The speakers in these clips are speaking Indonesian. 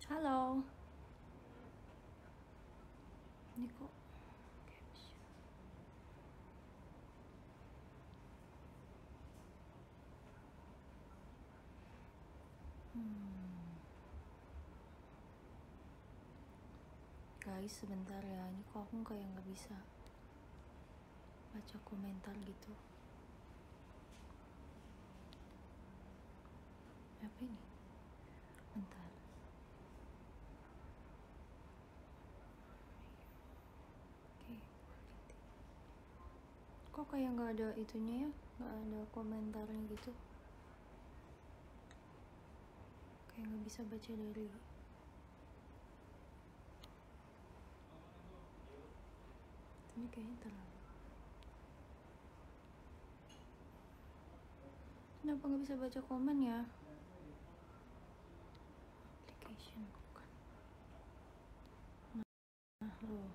Halo. Ini kok caption. Guys, sebentar ya. Ini kok aku kayak nggak bisa baca komentar gitu. Apa ini? Bentar. Oke. Kok kayak nggak ada itunya ya? Nggak ada komentarnya gitu. Kayak nggak bisa baca dari. Ini kayaknya terlalu. Kenapa nggak bisa baca komen ya? Application bukan. Nah, loh.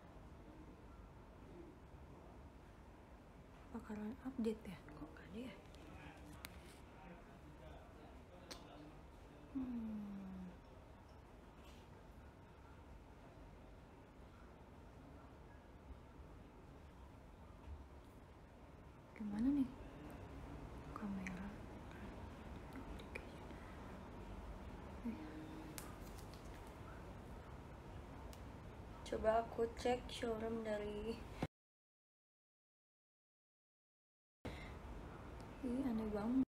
Bakalan update ya? Kok nggak ada ya? Gimana nih? Kamera. Coba aku cek showroom dari. Ih, aneh banget.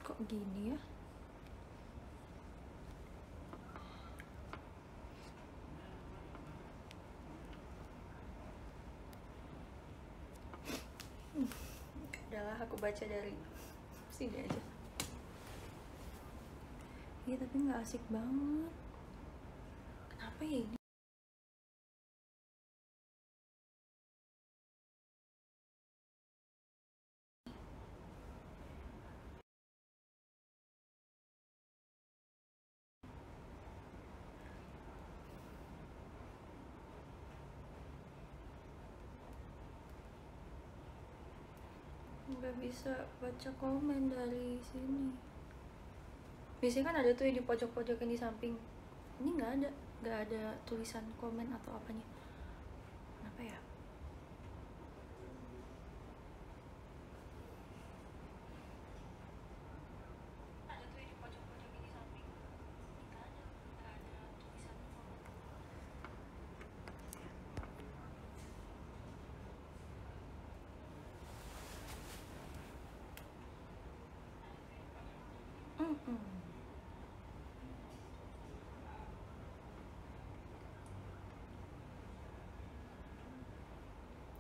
Kok gini ya? Udahlah, aku baca dari sini aja. Iya, tapi nggak asik banget. Kenapa ya ini? Nggak bisa baca komen dari sini. Biasanya kan ada tuh di pojok-pojok yang di samping. Ini nggak ada tulisan komen atau apanya. Kenapa ya? Ada tuh di pojok-pojok yang di samping. Ini nggak ada tulisan komen.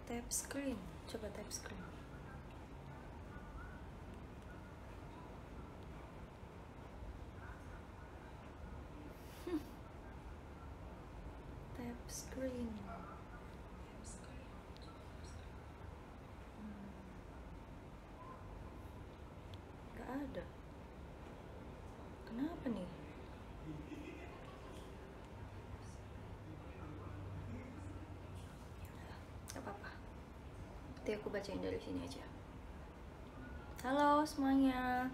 Tap screen, coba tap screen. Tap screen. Gak ada. Kenapa nih? Gak apa-apa. Nanti aku bacain dari sini aja. Halo semuanya.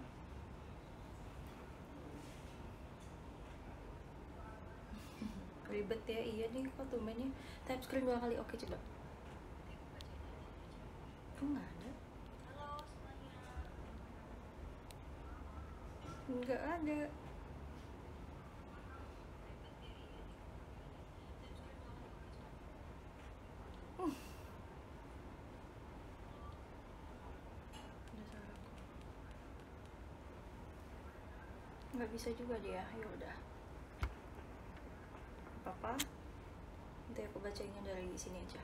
Ribet ya, iya nih kok tumbennya. Tap screen 2 kali, oke coba. Enggak ada. Halo semuanya. Enggak ada. Nggak bisa juga dia, ya udah. Apa-apa? Nanti aku bacainnya dari sini aja.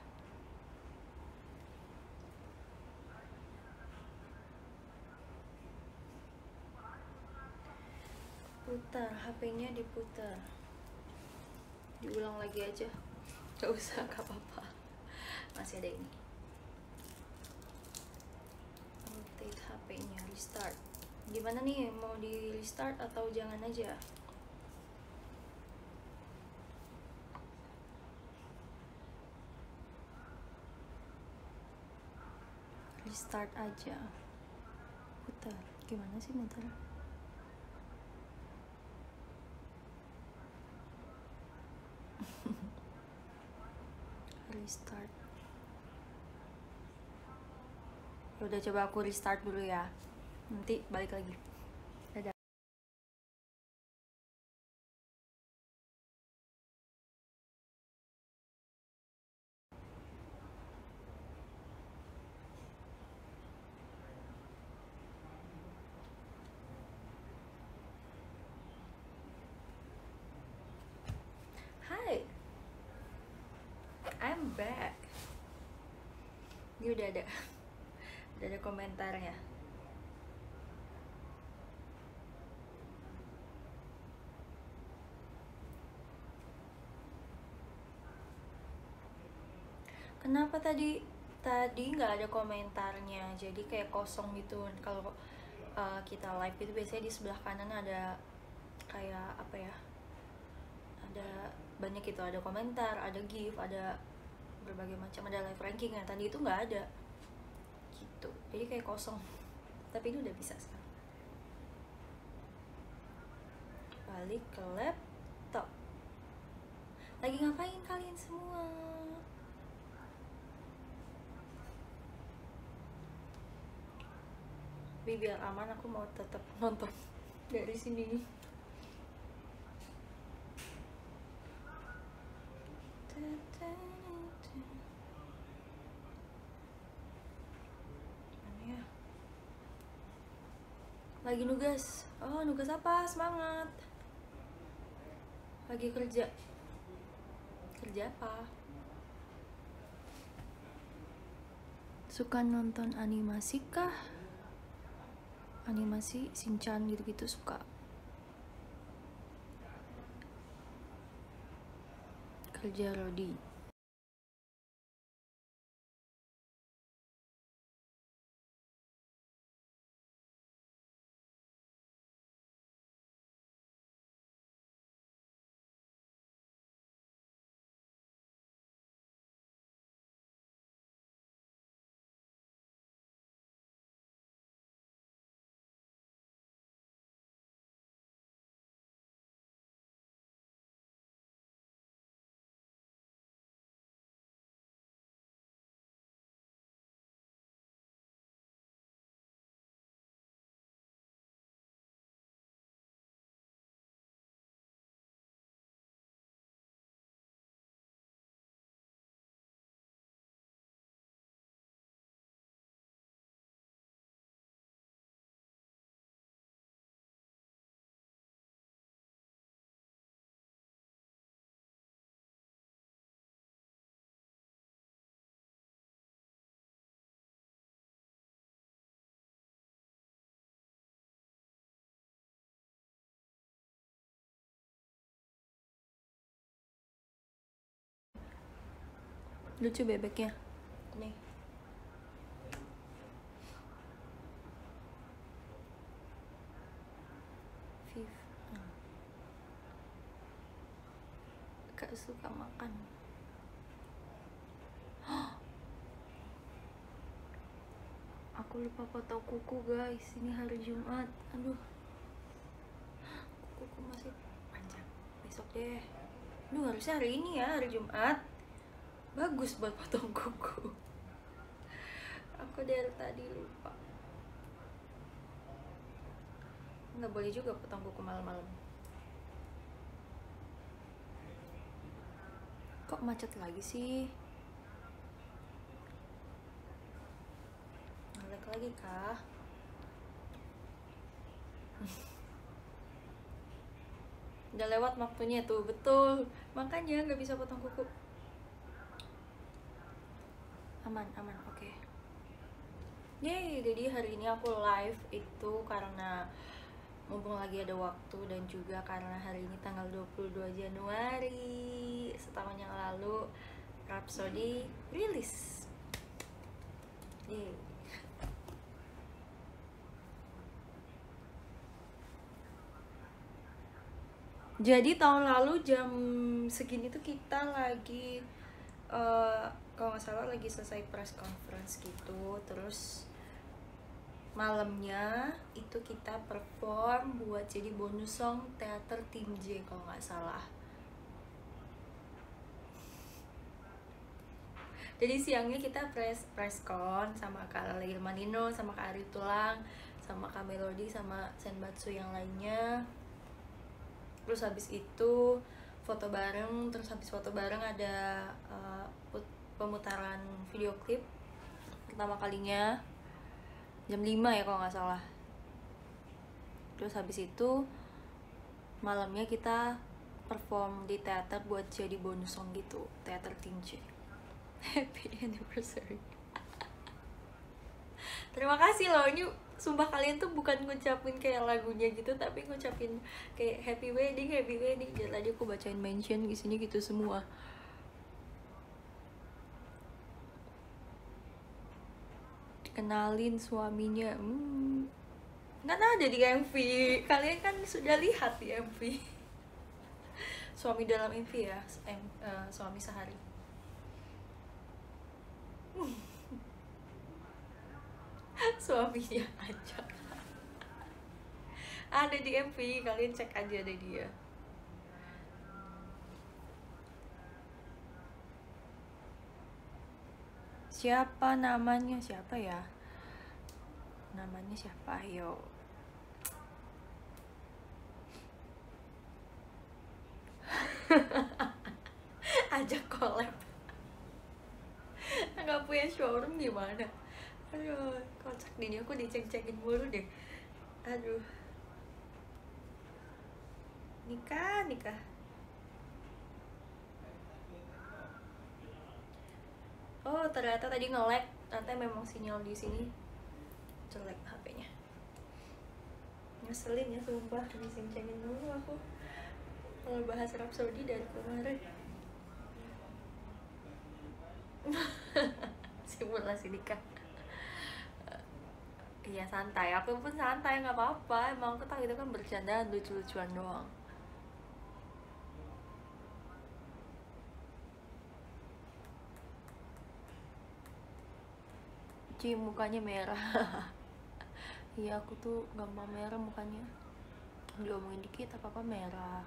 Putar, HP-nya diputar. Diulang lagi aja. Gak usah, gak apa-apa. Masih ada ini. Rotate HP-nya, restart. Gimana nih, mau di restart atau jangan aja? restart aja. Putar, gimana sih muter? Restart. Udah, coba aku restart dulu ya, nanti balik lagi. Dadah. Hai, I'm back. Ini udah ada komentarnya. Kenapa tadi nggak ada komentarnya, jadi kayak kosong gitu. Kalau kita live itu biasanya di sebelah kanan ada kayak apa ya, ada banyak gitu, ada komentar, ada gift, ada berbagai macam, ada live ranking. Yang tadi itu nggak ada gitu, jadi kayak kosong. Tapi ini udah bisa sekarang. Balik ke laptop. Lagi ngapain kalian semua? Tapi biar aman aku mau tetap nonton dari sini. Lagi nugas. Oh, nugas apa? Semangat. Lagi kerja. Kerja apa? Suka nonton animasi kah? Animasi Shinchan gitu-gitu suka. Kerja Rodi. Lucu bebeknya. Nih. Viv. Gak suka makan. Aku lupa potong kuku guys. Ini hari Jumat. Aduh. Kuku masih panjang. Besok deh. Duh, harusnya hari ini ya, hari Jumat. Bagus buat potong kuku. Aku dari tadi lupa. Nggak boleh juga potong kuku malam-malam. Kok macet lagi sih? Ngelek lagi kah? Udah lewat waktunya tuh, betul. Makanya nggak bisa potong kuku. Aman, oke. Yeay, jadi hari ini aku live itu karena mumpung lagi ada waktu, dan juga karena hari ini tanggal 22 Januari setahun yang lalu Rhapsody rilis. Yeay. Jadi tahun lalu jam segini tuh kita lagi kalau nggak salah lagi selesai press conference gitu, terus malamnya itu kita perform buat jadi bonus song teater Tim J kalau nggak salah. Jadi siangnya kita press con sama Kak Leil Manino, sama Kak Ari Tulang, sama Kak Melody, sama Senbatsu yang lainnya. Terus habis itu foto bareng, terus habis foto bareng ada pemutaran video klip pertama kalinya jam 5 ya kalau nggak salah. Terus habis itu malamnya kita perform di teater buat jadi bonus song gitu, teater Tim J. Happy anniversary. Terima kasih loh, ini sumpah kalian tuh bukan ngucapin kayak lagunya gitu, tapi ngucapin kayak happy wedding. Jadi tadi aku bacain mention di sini gitu semua. Kenalin suaminya, nggak ada di MV. Kalian kan sudah lihat di MV. Suami dalam MV ya, suami sehari. Suaminya aja ada di MV, kalian cek aja deh dia. Siapa namanya, siapa ya namanya, siapa, ayo. Ajak collab. Nggak punya showroom gimana? Aduh, kocak dini, aku diceng-cengin mulu deh. Aduh, nikah. Oh, ternyata tadi nge-lag. Ternyata memang sinyal di sini jelek HP-nya. Ngeselin ya, sumpah, diceng-cengin mulu aku kalau bahas Rhapsody dari kemarin. Simulasi nikah. Iya santai, aku pun santai, nggak apa-apa. Emang aku tahu itu kan bercandaan, lucu-lucuan doang. Ci, mukanya merah. Iya, aku tuh gampang merah mukanya. Diomongin dikit apa-apa merah.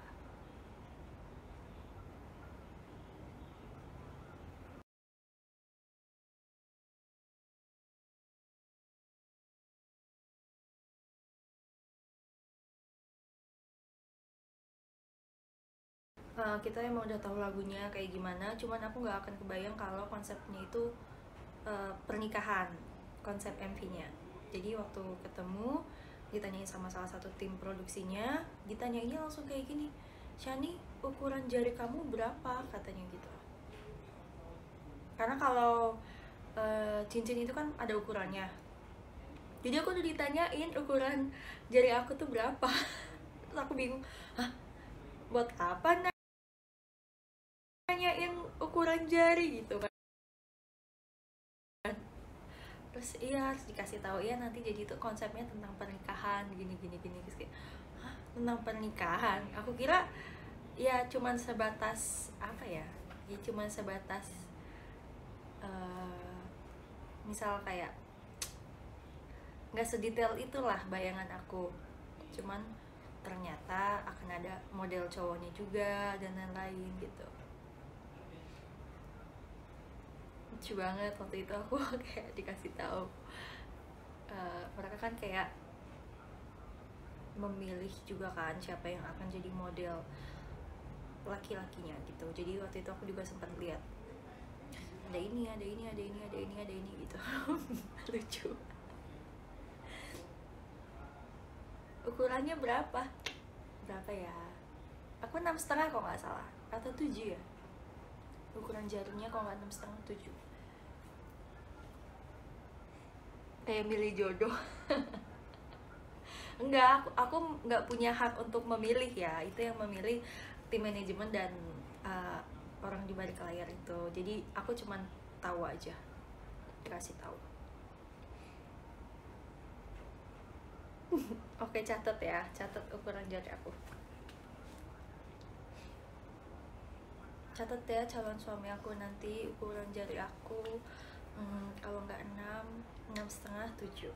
Kita emang udah tahu lagunya kayak gimana, cuman aku nggak akan kebayang kalau konsepnya itu pernikahan, konsep MV-nya. Jadi waktu ketemu ditanyain sama salah satu tim produksinya, ditanyainnya langsung kayak gini, Shani, ukuran jari kamu berapa, katanya gitu. Karena kalau cincin itu kan ada ukurannya, jadi aku udah ditanyain ukuran jari aku tuh berapa. Terus aku bingung, hah, buat apa nanyain ukuran jari gitu kan. Terus iya harus dikasih tahu ya, nanti jadi itu konsepnya tentang pernikahan gini terus kayak, hah, tentang pernikahan? Aku kira ya cuman sebatas apa ya cuman sebatas misal kayak nggak sedetail itulah bayangan aku, cuman ternyata akan ada model cowoknya juga dan lain-lain gitu. Lucu banget waktu itu aku kayak dikasih tahu, mereka kan kayak memilih juga kan siapa yang akan jadi model laki-lakinya gitu. Jadi waktu itu aku juga sempat lihat ada ini gitu. Lucu. Ukurannya berapa ya, aku 6,5 kalau nggak salah, atau 7 ya ukuran jarinya, kalau nggak 6,5 7. Kayak milih jodoh. Enggak, aku nggak punya hak untuk memilih ya, itu yang memilih tim manajemen dan orang di balik layar itu. Jadi aku cuman tahu aja, dikasih tahu. Oke, catat ya, catat ukuran jari aku. catat ya calon suami aku nanti, ukuran jari aku kalau nggak 6,5 7.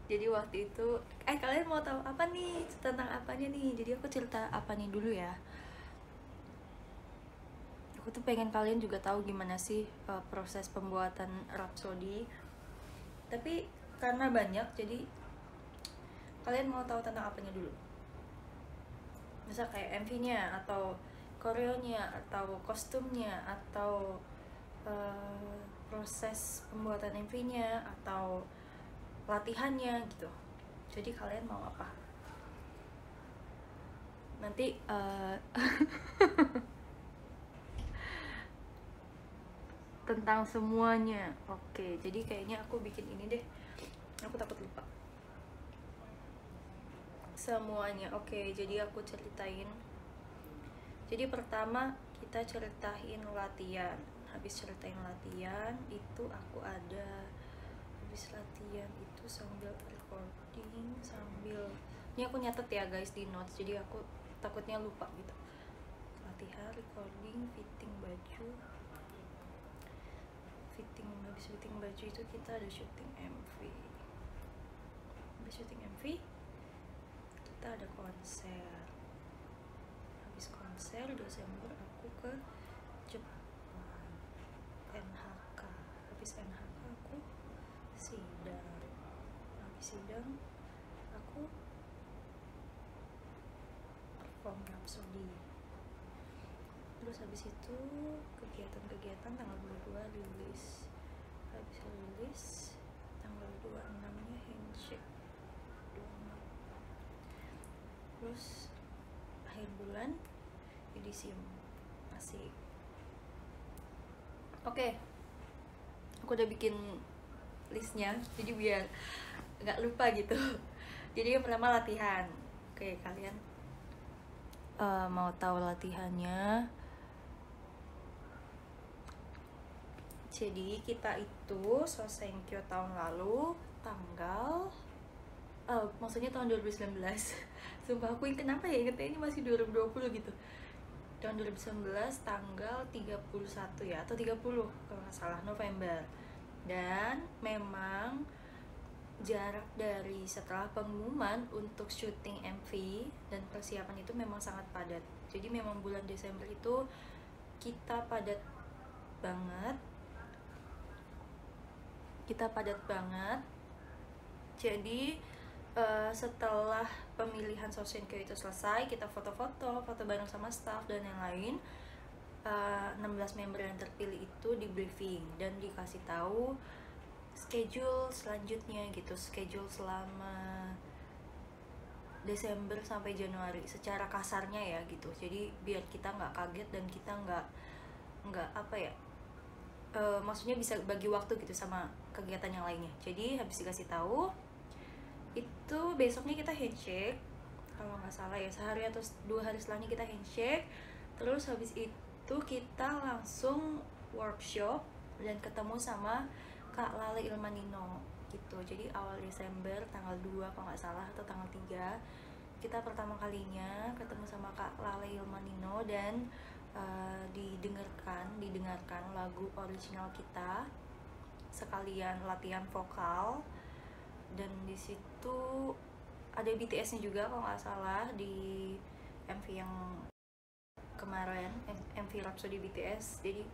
Jadi waktu itu kalian mau tahu apa nih tentang apanya nih? Jadi aku cerita apa nih dulu ya. Aku tuh pengen kalian juga tahu gimana sih proses pembuatan Rhapsody. Tapi karena banyak, jadi kalian mau tahu tentang apanya dulu? Misal kayak MV-nya, atau koreonya, atau kostumnya, atau proses pembuatan MV-nya, atau latihannya gitu. Jadi kalian mau apa? Nanti tentang semuanya. Oke, jadi kayaknya aku bikin ini deh. Aku takut lupa semuanya. Oke, jadi aku ceritain. Jadi pertama kita ceritain latihan. Habis ceritain latihan itu aku ada, habis latihan itu sambil recording, sambil ini aku nyatet ya guys di notes, jadi aku takutnya lupa gitu. Latihan, recording, fitting baju. Habis fitting baju itu kita ada syuting MV. Habis syuting MV kita ada konser. Habis konser Desember aku ke Jepang, NHK. Habis NHK aku sidang. Habis sidang aku perform Rhapsody. Terus habis itu kegiatan-kegiatan tanggal 22 rilis. Habis rilis tanggal 26 nya handshake 26. Terus akhir bulan Yudisium. Asik. Oke, aku udah bikin listnya, jadi biar nggak lupa gitu. Jadi yang pertama latihan. Oke, kalian mau tahu latihannya? Jadi kita itu Sosenkyo tahun lalu tanggal maksudnya tahun 2019. Sumpah aku kenapa ya ingetnya ini masih 2020 gitu. Tahun 2019 tanggal 31 ya, atau 30 kalau nggak salah, November. Dan memang jarak dari setelah pengumuman untuk syuting MV dan persiapan itu memang sangat padat. Jadi memang bulan Desember itu kita padat banget. Jadi setelah pemilihan Sosenkyo itu selesai, kita foto bareng sama staff dan yang lain. 16 member yang terpilih itu di briefing dan dikasih tahu schedule selanjutnya gitu, schedule selama Desember sampai Januari secara kasarnya ya gitu. Jadi biar kita nggak kaget dan kita nggak apa ya, maksudnya bisa bagi waktu gitu sama kegiatan yang lainnya. Jadi habis dikasih tahu itu besoknya kita handshake kalau nggak salah ya, sehari atau 2 hari setelahnya kita handshake. Terus habis itu kita langsung workshop dan ketemu sama Kak Lale Ilmanino gitu. Jadi awal Desember tanggal 2 kalau nggak salah, atau tanggal 3 kita pertama kalinya ketemu sama Kak Lale Ilmanino dan didengarkan lagu original kita sekalian latihan vokal. Dan di situ ada BTS-nya juga kalau nggak salah di MV yang kemarin, MV Rhapsody BTS. Jadi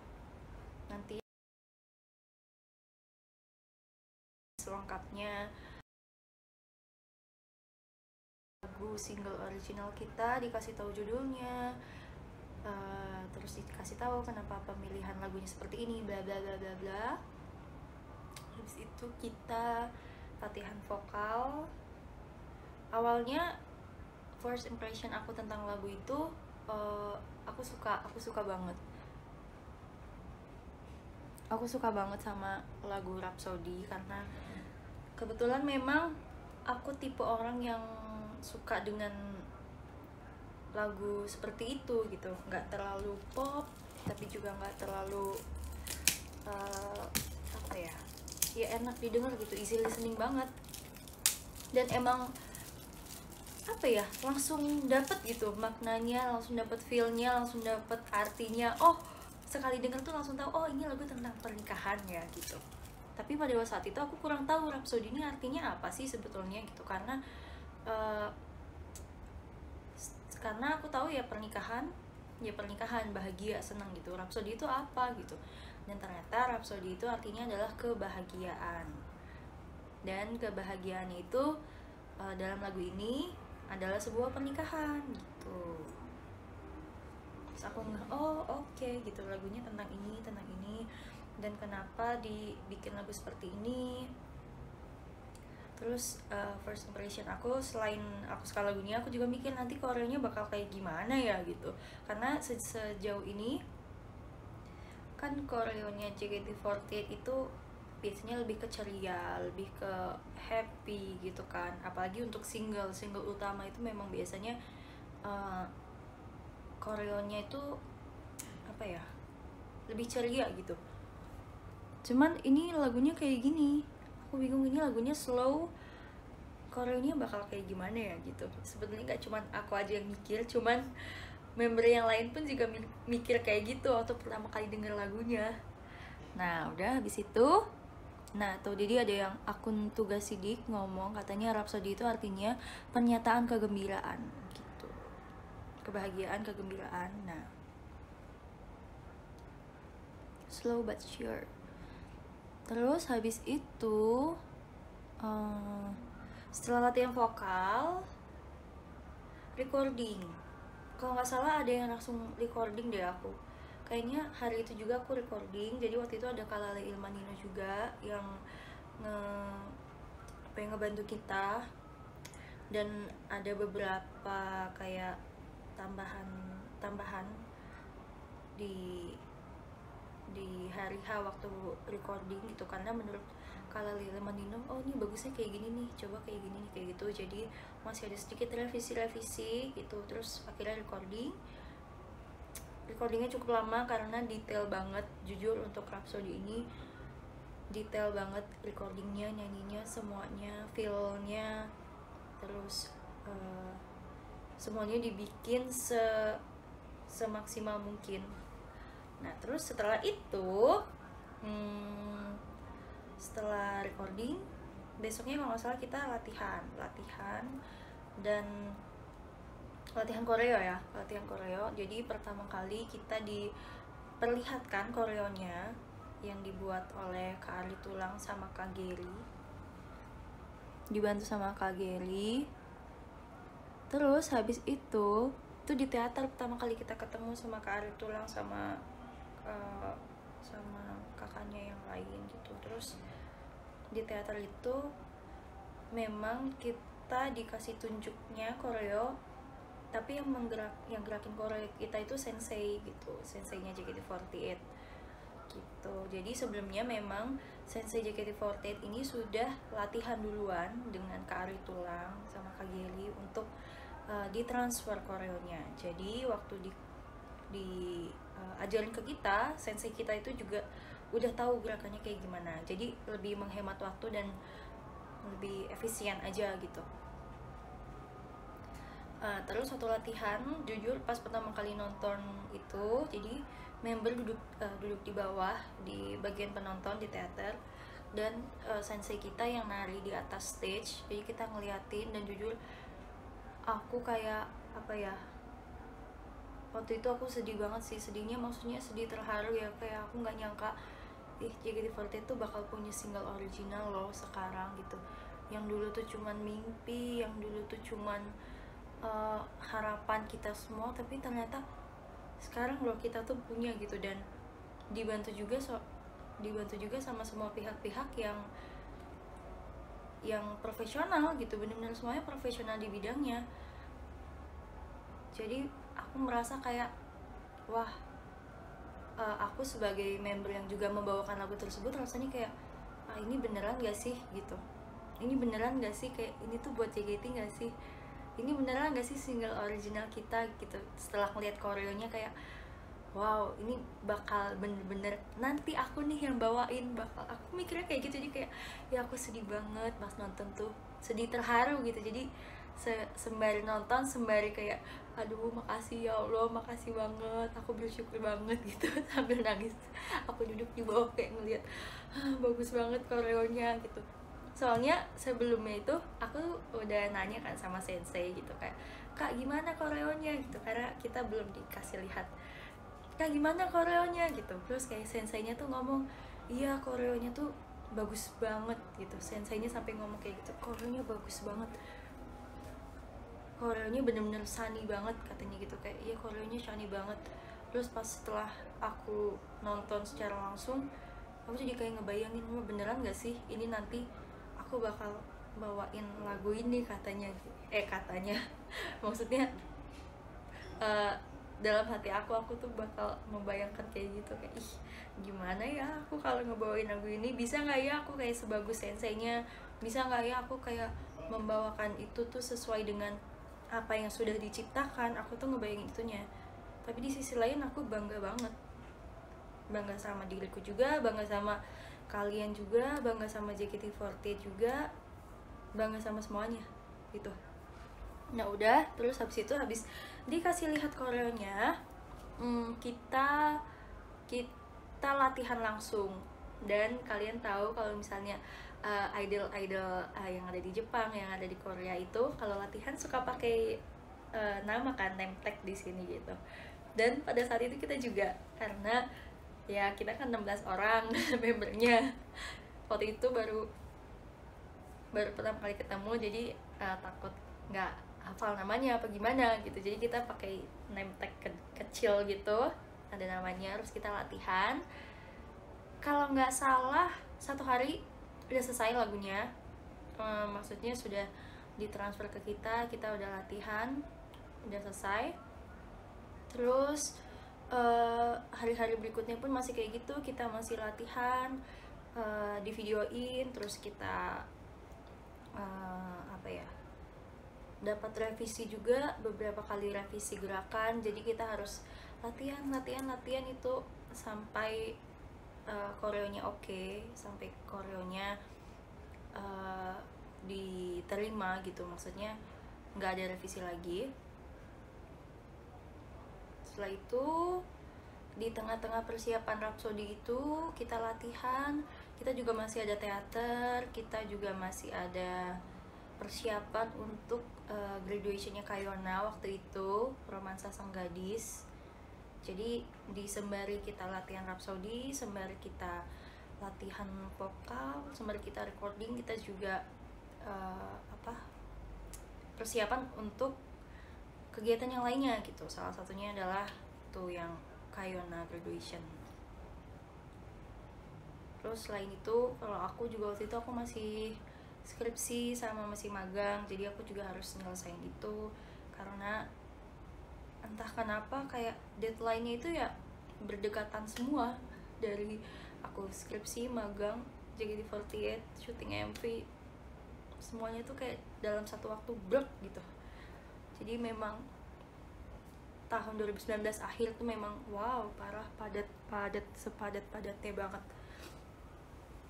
nanti selengkapnya lagu single original kita dikasih tahu judulnya, terus dikasih tahu kenapa pemilihan lagunya seperti ini, bla bla bla bla bla. Habis itu kita latihan vokal. Awalnya first impression aku tentang lagu itu aku suka banget. Aku suka banget sama lagu Rhapsody karena kebetulan memang aku tipe orang yang suka dengan lagu seperti itu gitu, nggak terlalu pop tapi juga nggak terlalu apa ya, enak didengar gitu, easy listening banget. Dan emang apa ya, langsung dapet gitu maknanya, langsung dapet feelnya, langsung dapet artinya. Oh, sekali denger tuh langsung tahu, oh ini lagu tentang pernikahan ya gitu. Tapi pada saat itu aku kurang tahu Rhapsody ini artinya apa sih sebetulnya gitu, uh, karena aku tahu ya pernikahan, bahagia, senang gitu. Rhapsody itu apa gitu, dan ternyata Rhapsody itu artinya adalah kebahagiaan. Dan kebahagiaan itu dalam lagu ini adalah sebuah pernikahan gitu. Terus aku oh oke, gitu, lagunya tentang ini, dan kenapa dibikin lagu seperti ini. Terus first impression aku, selain aku suka lagunya, aku juga mikir nanti koreonya bakal kayak gimana ya gitu. Karena sejauh ini kan koreonya JKT48 itu biasanya lebih ke ceria, lebih ke happy gitu kan. Apalagi untuk single utama itu memang biasanya koreonya itu apa ya, lebih ceria gitu. Cuman ini lagunya kayak gini, aku bingung, ini lagunya slow, koreonya bakal kayak gimana ya gitu. Sebetulnya gak cuman aku aja yang mikir, cuman member yang lain pun juga mikir kayak gitu waktu pertama kali denger lagunya. Nah udah habis itu, nah tuh jadi ada yang akun Tugas Sidik ngomong, katanya Rhapsody itu artinya pernyataan kegembiraan gitu, kebahagiaan, kegembiraan. Nah, slow but sure. Terus habis itu setelah latihan vokal, recording. Kalau nggak salah ada yang langsung recording deh aku. Kayaknya hari itu juga aku recording. Jadi waktu itu ada Kalale Ilmanino juga yang ngebantu kita, dan ada beberapa kayak tambahan di hari H waktu recording gitu. Karena menurut Kalale Ilmanino, oh ini bagusnya kayak gini nih, coba kayak gini nih, kayak gitu. Jadi masih ada sedikit revisi gitu. Terus akhirnya recordingnya cukup lama karena detail banget. Jujur untuk Rhapsody ini detail banget recordingnya, nyanyinya, semuanya, feelnya, terus semuanya dibikin semaksimal mungkin. Nah terus setelah itu setelah recording, besoknya kalau nggak salah kita latihan dan latihan koreo ya, Jadi pertama kali kita diperlihatkan koreonya yang dibuat oleh Kak Ari Tulang sama Kak Geri, dibantu sama Kak Geri. Terus habis itu di teater pertama kali kita ketemu sama Kak Ari Tulang sama kakaknya yang lain gitu. Terus di teater itu memang kita dikasih tunjuknya koreo, tapi yang gerakin koreo kita itu sensei gitu, senseinya JKT48 gitu. Jadi sebelumnya memang sensei JKT48 ini sudah latihan duluan dengan Kak Ari Tulang sama Kak Geli untuk ditransfer koreonya. Jadi waktu ajarin ke kita, sensei kita itu juga udah tahu gerakannya kayak gimana. Jadi lebih menghemat waktu dan lebih efisien aja gitu. Terus satu latihan, jujur pas pertama kali nonton itu, jadi member duduk di bawah di bagian penonton di teater, dan sensei kita yang nari di atas stage. Jadi kita ngeliatin, dan jujur aku kayak apa ya, waktu itu aku sedih banget sih. Sedihnya maksudnya sedih terharu ya, kayak aku nggak nyangka JKT48 tuh bakal punya single original loh sekarang gitu. Yang dulu tuh cuman mimpi, yang dulu tuh cuman harapan kita semua, tapi ternyata sekarang loh kita tuh punya gitu. Dan dibantu juga sama semua pihak-pihak yang profesional gitu, benar-benar semuanya profesional di bidangnya. Jadi aku merasa kayak wah, aku sebagai member yang juga membawakan lagu tersebut rasanya kayak ini beneran gak sih gitu, ini beneran gak sih, kayak ini tuh buat JKT gak sih, ini beneran gak sih single original kita gitu. Setelah ngeliat koreonya kayak wow, ini bakal bener-bener nanti aku nih yang bawain, aku mikirnya kayak gitu. Jadi kayak ya aku sedih banget pas nonton tuh, sedih terharu gitu. Jadi sembari nonton sembari kayak aduh makasih ya Allah, makasih banget, aku bersyukur banget gitu sambil nangis. Aku duduk di bawah kayak ngeliat bagus banget koreonya gitu. Soalnya sebelumnya itu aku udah nanya kan sama sensei gitu, kayak kak gimana koreonya gitu, karena kita belum dikasih lihat kak gimana koreonya gitu. Terus kayak senseinya tuh ngomong iya koreonya tuh bagus banget gitu. Senseinya sampai ngomong kayak gitu, koreonya bagus banget, koreonya bener-bener sunny banget katanya gitu. Kayak iya koreonya sunny banget. Terus pas setelah aku nonton secara langsung, aku jadi kayak ngebayangin, wah beneran gak sih ini nanti aku bakal bawain lagu ini katanya. Katanya maksudnya uh, dalam hati aku tuh bakal membayangkan kayak gitu, kayak ih gimana ya aku kalau ngebawain lagu ini, bisa nggak ya aku kayak sebagus senseinya, bisa nggak ya aku kayak membawakan itu tuh sesuai dengan apa yang sudah diciptakan. Aku tuh ngebayangin itunya. Tapi di sisi lain aku bangga banget, bangga sama diriku juga, bangga sama kalian juga, bangga sama JKT48 juga, bangga sama semuanya gitu. Nah udah, terus habis dikasih lihat koreonya, kita latihan langsung. Dan kalian tahu kalau misalnya idol-idol yang ada di Jepang, yang ada di Korea itu kalau latihan suka pakai nama kan, name tag di sini gitu. Dan pada saat itu kita juga, karena ya kita kan 16 orang membernya, waktu itu baru pertama kali ketemu, jadi takut nggak hafal namanya apa gimana gitu. Jadi kita pakai name tag kecil gitu, ada namanya, terus kita latihan. Kalau nggak salah 1 hari udah selesai lagunya, maksudnya sudah ditransfer ke kita udah latihan, udah selesai. Terus hari-hari berikutnya pun masih kayak gitu, kita masih latihan, di videoin, terus kita dapat revisi juga, beberapa kali revisi gerakan. Jadi kita harus latihan itu sampai koreonya oke, sampai koreonya diterima gitu, maksudnya nggak ada revisi lagi. Setelah itu di tengah-tengah persiapan Rhapsody itu kita latihan, kita juga masih ada teater, kita juga masih ada persiapan untuk graduationnya Kayona waktu itu, Romansa Sang Gadis. Jadi di sembari kita latihan Rhapsody, sembari kita latihan vokal, sembari kita recording, kita juga persiapan untuk kegiatan yang lainnya gitu. Salah satunya adalah tuh yang Kayona graduation. Terus selain itu, kalau aku juga waktu itu aku masih skripsi sama masih magang, jadi aku juga harus nyelesain itu. Karena entah kenapa kayak deadline-nya itu ya berdekatan semua, dari aku skripsi, magang, JKT48, syuting MV, semuanya tuh kayak dalam satu waktu blok gitu. Jadi memang tahun 2019 akhir tuh memang wow, parah, padat sepadat-padatnya banget.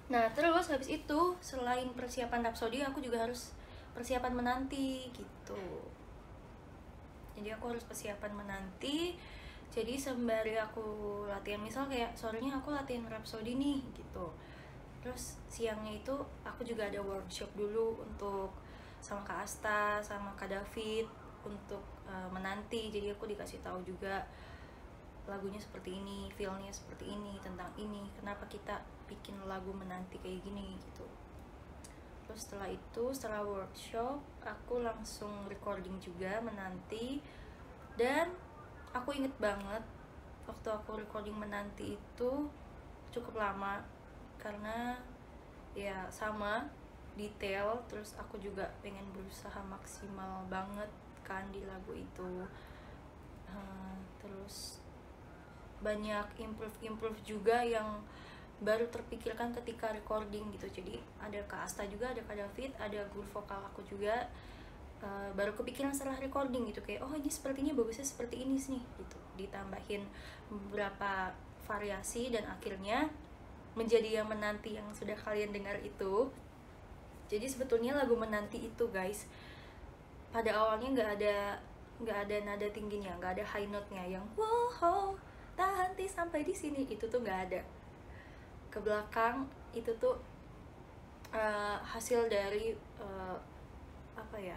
Nah terus habis itu, selain persiapan Rhapsody, aku juga harus persiapan menanti gitu. Jadi aku harus persiapan menanti. Jadi sembari aku latihan, misal kayak sorenya aku latihan Rhapsody nih gitu, terus siangnya itu aku juga ada workshop dulu untuk sama Kak Asta, sama Kak David untuk menanti. Jadi aku dikasih tahu juga lagunya seperti ini, feel-nya seperti ini, tentang ini, kenapa kita bikin lagu menanti kayak gini gitu. Terus setelah itu, setelah workshop, aku langsung recording juga menanti. Dan aku inget banget waktu aku recording menanti itu cukup lama, karena ya sama detail, terus aku juga pengen berusaha maksimal banget kan di lagu itu. Terus banyak improve juga yang baru terpikirkan ketika recording gitu. Jadi ada Kak Asta juga, ada Kak David, ada guru vokal aku juga, baru kepikiran setelah recording gitu, kayak oh ini sepertinya bagusnya seperti ini sih gitu, ditambahin beberapa variasi dan akhirnya menjadi yang menanti yang sudah kalian dengar itu. Jadi sebetulnya lagu menanti itu guys, pada awalnya nggak ada nada tingginya, nggak ada high note-nya yang wow tak henti sampai di sini, itu tuh nggak ada. Ke belakang itu tuh hasil dari apa ya,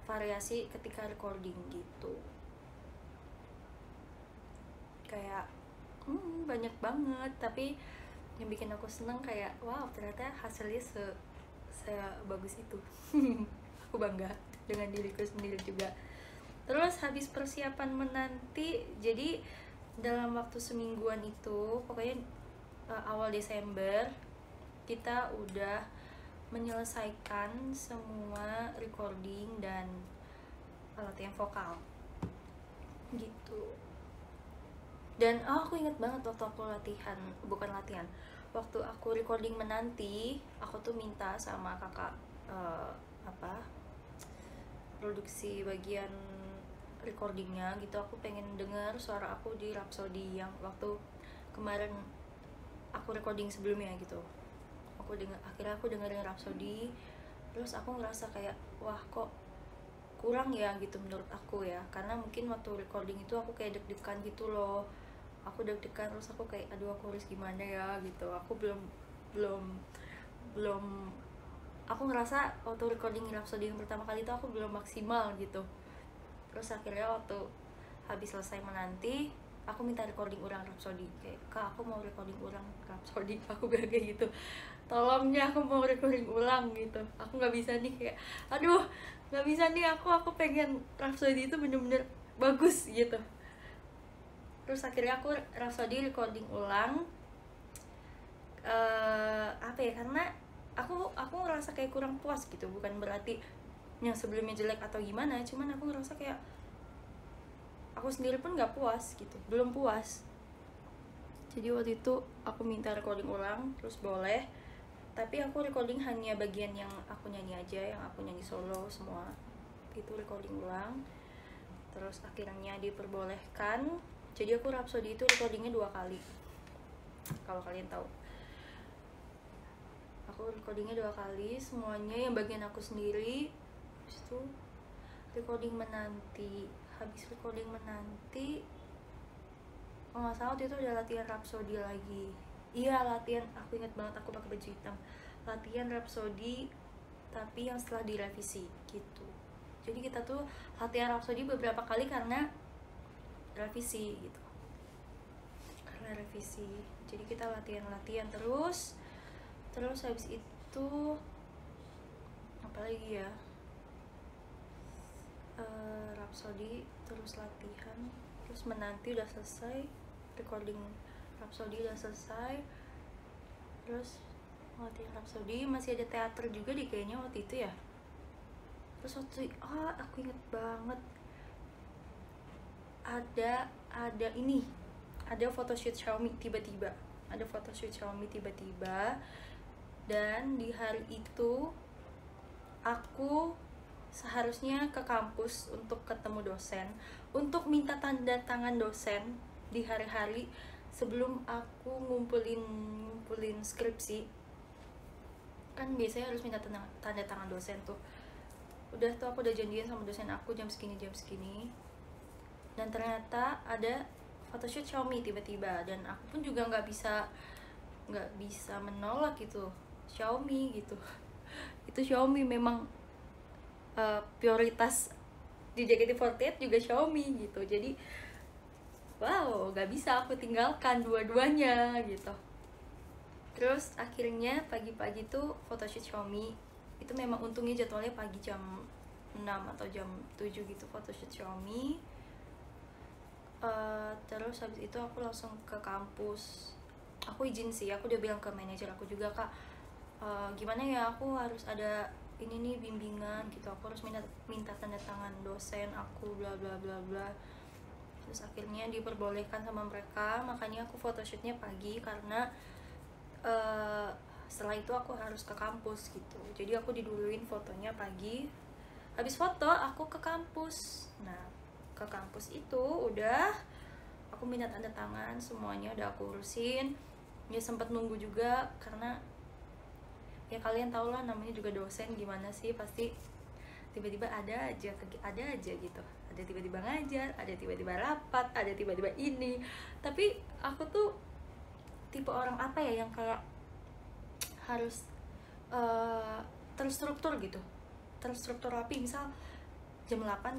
variasi ketika recording gitu. Kayak banyak banget, tapi yang bikin aku seneng kayak wow ternyata hasilnya sebagus itu. Aku bangga dengan diriku sendiri juga. Terus habis persiapan menanti, jadi dalam waktu semingguan itu pokoknya awal Desember kita udah menyelesaikan semua recording dan latihan vokal gitu. Dan aku inget banget waktu aku waktu aku recording menanti, aku tuh minta sama kakak produksi bagian recordingnya gitu, aku pengen dengar suara aku di Rhapsody yang waktu kemarin aku recording sebelumnya gitu. Akhirnya aku dengerin Rhapsody, terus aku ngerasa kayak wah kok kurang ya gitu menurut aku ya, karena mungkin waktu recording itu aku kayak deg-degan gitu loh. Aku deg-degan, terus aku kayak aduh aku harus gimana ya gitu. Aku belum aku ngerasa waktu recording Rhapsody yang pertama kali itu aku belum maksimal gitu. Terus akhirnya waktu habis selesai menanti, aku minta recording ulang Rhapsody. Kayak kak aku mau recording ulang Rhapsody, aku bilang kayak gitu, tolongnya aku mau recording ulang gitu. Aku nggak bisa nih, kayak aduh nggak bisa nih, aku pengen Rhapsody itu bener-bener bagus gitu. Terus akhirnya aku Rhapsody recording ulang. Apa ya, karena aku ngerasa kayak kurang puas gitu, bukan berarti yang sebelumnya jelek atau gimana, cuman aku ngerasa kayak aku sendiri pun nggak puas gitu, belum puas. Jadi waktu itu aku minta recording ulang, terus boleh, tapi aku recording hanya bagian yang aku nyanyi aja, yang aku nyanyi solo semua itu recording ulang. Terus akhirnya diperbolehkan, jadi aku Rhapsody itu recordingnya 2 kali. Kalau kalian tahu, aku recordingnya 2 kali semuanya, yang bagian aku sendiri. Habis itu recording menanti, habis recording menanti kalau nggak salah itu ada latihan Rhapsody lagi. Iya latihan, aku inget banget, aku pakai baju hitam, latihan Rhapsody tapi yang setelah direvisi gitu. Jadi kita tuh latihan Rhapsody beberapa kali karena revisi gitu, karena revisi. Jadi kita latihan terus habis itu apa lagi ya, Rhapsody terus latihan, terus menanti udah selesai, recording Rhapsody udah selesai, terus latihan Rhapsody masih ada teater juga di kayaknya waktu itu ya. Terus waktu aku inget banget ada photoshoot Xiaomi tiba-tiba, dan di hari itu aku seharusnya ke kampus untuk ketemu dosen, untuk minta tanda tangan dosen di hari-hari sebelum aku ngumpulin skripsi. Kan biasanya harus minta tanda tangan dosen tuh. Aku udah janjian sama dosen aku jam segini, dan ternyata ada photoshoot Xiaomi tiba-tiba, dan aku pun juga nggak bisa menolak gitu, Xiaomi gitu. Itu Xiaomi memang prioritas di JKT48 juga Xiaomi gitu. Jadi wow, gak bisa aku tinggalkan dua-duanya gitu. Terus akhirnya pagi-pagi tuh photoshoot Xiaomi. Itu memang untungnya jadwalnya pagi jam 6 atau jam 7 gitu photoshoot Xiaomi. Terus habis itu aku langsung ke kampus. Aku izin sih, aku udah bilang ke manajer aku juga, kak gimana ya, aku harus ada ini nih bimbingan gitu, aku harus minta tanda tangan dosen aku bla bla bla bla. Terus akhirnya diperbolehkan sama mereka, makanya aku photoshootnya pagi karena setelah itu aku harus ke kampus gitu. Jadi aku diduluin fotonya pagi, habis foto aku ke kampus. Nah ke kampus itu udah aku minta tanda tangan semuanya, udah aku urusin. Ya sempat nunggu juga karena ya kalian tau lah namanya juga dosen gimana sih, pasti tiba-tiba ada aja gitu, ada tiba-tiba ngajar, ada tiba-tiba rapat, ada tiba-tiba ini. Tapi aku tuh tipe orang apa ya, yang kayak harus terstruktur gitu, terstruktur rapi. Misal jam 8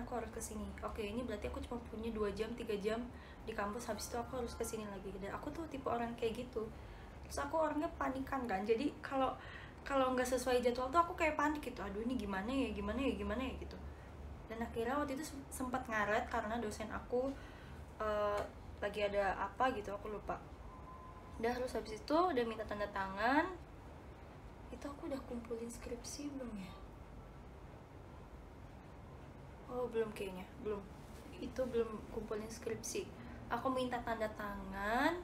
aku harus kesini, oke ini berarti aku cuma punya 2 jam 3 jam di kampus, habis itu aku harus kesini lagi. Dan aku tuh tipe orang kayak gitu. Terus aku orangnya panikan kan, jadi kalau nggak sesuai jadwal tuh aku kayak panik gitu, aduh ini gimana ya gitu. Dan akhirnya waktu itu sempat ngaret karena dosen aku lagi ada apa gitu, aku lupa. Udah, harus habis itu udah minta tanda tangan. Itu aku udah kumpulin skripsi belum ya? Oh belum, kayaknya belum. Itu belum kumpulin skripsi. Aku minta tanda tangan,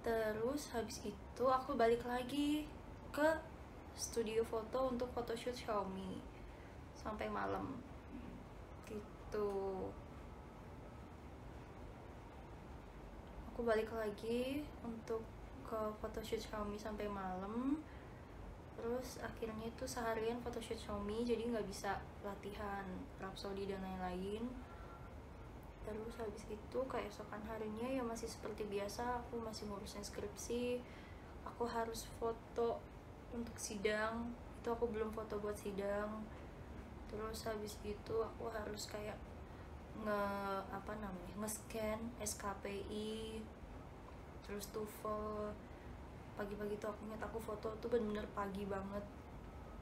terus habis itu aku balik lagi ke studio foto untuk photoshoot Xiaomi sampai malam gitu. Aku balik lagi untuk ke photoshoot Xiaomi sampai malam. Terus akhirnya itu seharian photoshoot Xiaomi, jadi nggak bisa latihan Rhapsody dan lain-lain. Terus habis itu keesokan harinya ya masih seperti biasa, aku masih ngurusin skripsi. Aku harus foto untuk sidang, itu aku belum foto buat sidang. Terus habis itu aku harus kayak nge-scan SKPI, terus TOEFL. Pagi-pagi tuh aku ingat aku foto tuh bener-bener pagi banget,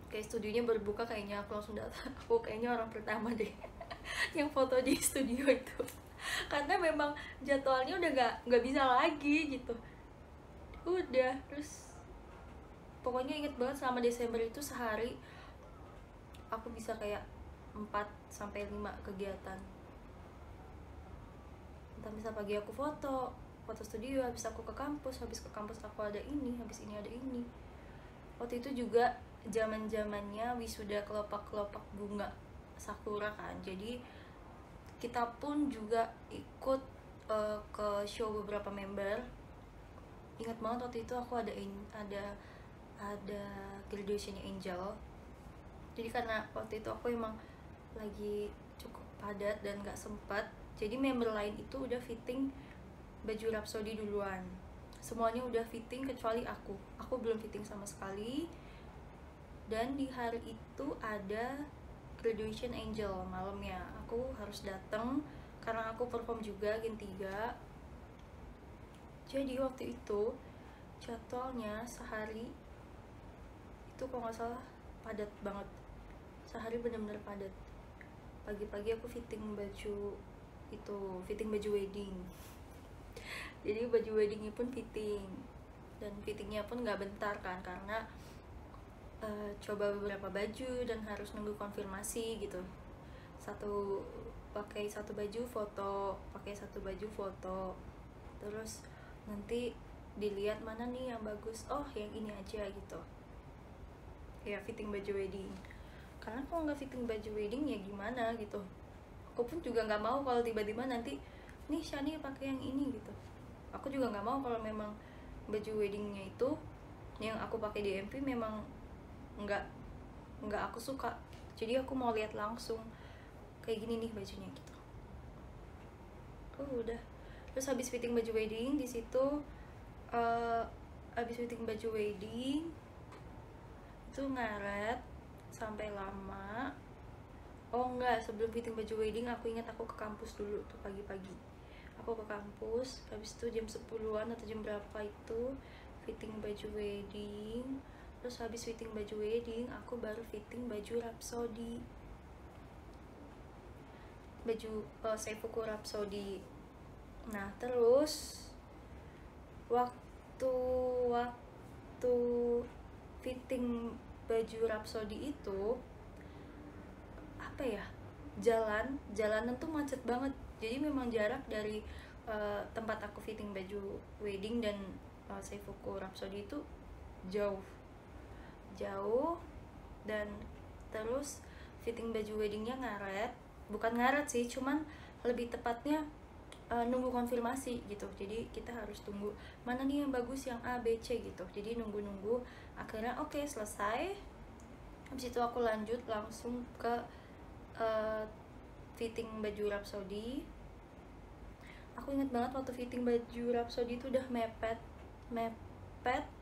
kayak studionya berbuka, kayaknya aku langsung datang. Aku kayaknya orang pertama deh yang foto di studio itu, karena memang jadwalnya udah nggak bisa lagi gitu. Udah, terus pokoknya inget banget selama Desember itu sehari aku bisa kayak 4-5 kegiatan. Entah misal pagi aku foto studio, habis aku ke kampus, habis ke kampus aku ada ini, habis ini ada ini. Waktu itu juga zaman-zamannya wisuda kelopak bunga sakura kan, jadi kita pun juga ikut ke show beberapa member. Ingat banget waktu itu aku ada graduationnya Angel. Jadi karena waktu itu aku emang lagi cukup padat dan gak sempat, jadi member lain itu udah fitting baju Rhapsody duluan. Semuanya udah fitting kecuali aku belum fitting sama sekali. Dan di hari itu ada graduation Angel malamnya, aku harus datang karena aku perform juga Gen 3. Jadi waktu itu jadwalnya sehari itu kalau nggak salah padat banget, sehari bener-bener padat. Pagi-pagi aku fitting baju wedding. Jadi baju weddingnya pun fitting, dan fittingnya pun nggak bentar kan, karena coba beberapa baju dan harus nunggu konfirmasi gitu. Pakai satu baju foto, terus nanti dilihat mana nih yang bagus, oh yang ini aja gitu ya, fitting baju wedding. Karena kalau nggak fitting baju wedding ya gimana gitu. Aku pun juga nggak mau kalau tiba-tiba nanti nih Shani pakai yang ini gitu. Aku juga nggak mau kalau memang baju weddingnya itu yang aku pakai di MV memang nggak aku suka. Jadi aku mau lihat langsung kayak gini nih bajunya gitu. Udah. Terus habis fitting baju wedding di situ, habis fitting baju wedding itu ngaret sampai lama. Oh enggak, sebelum fitting baju wedding aku ingat aku ke kampus dulu tuh pagi-pagi. Aku ke kampus, habis itu jam 10-an atau jam berapa itu fitting baju wedding. Terus habis fitting baju wedding aku baru fitting baju Rhapsody, baju Seifuku Rhapsody. Nah terus waktu fitting baju Rhapsody itu apa ya, jalanan tuh macet banget. Jadi memang jarak dari tempat aku fitting baju wedding dan Seifuku Rhapsody itu jauh. Dan terus fitting baju weddingnya bukan ngaret sih, cuman lebih tepatnya nunggu konfirmasi gitu. Jadi kita harus tunggu mana nih yang bagus, yang A, B, C gitu. Jadi nunggu akhirnya oke, selesai. Habis itu aku lanjut langsung ke fitting baju Rhapsody. Aku inget banget waktu fitting baju Rhapsody itu udah mepet,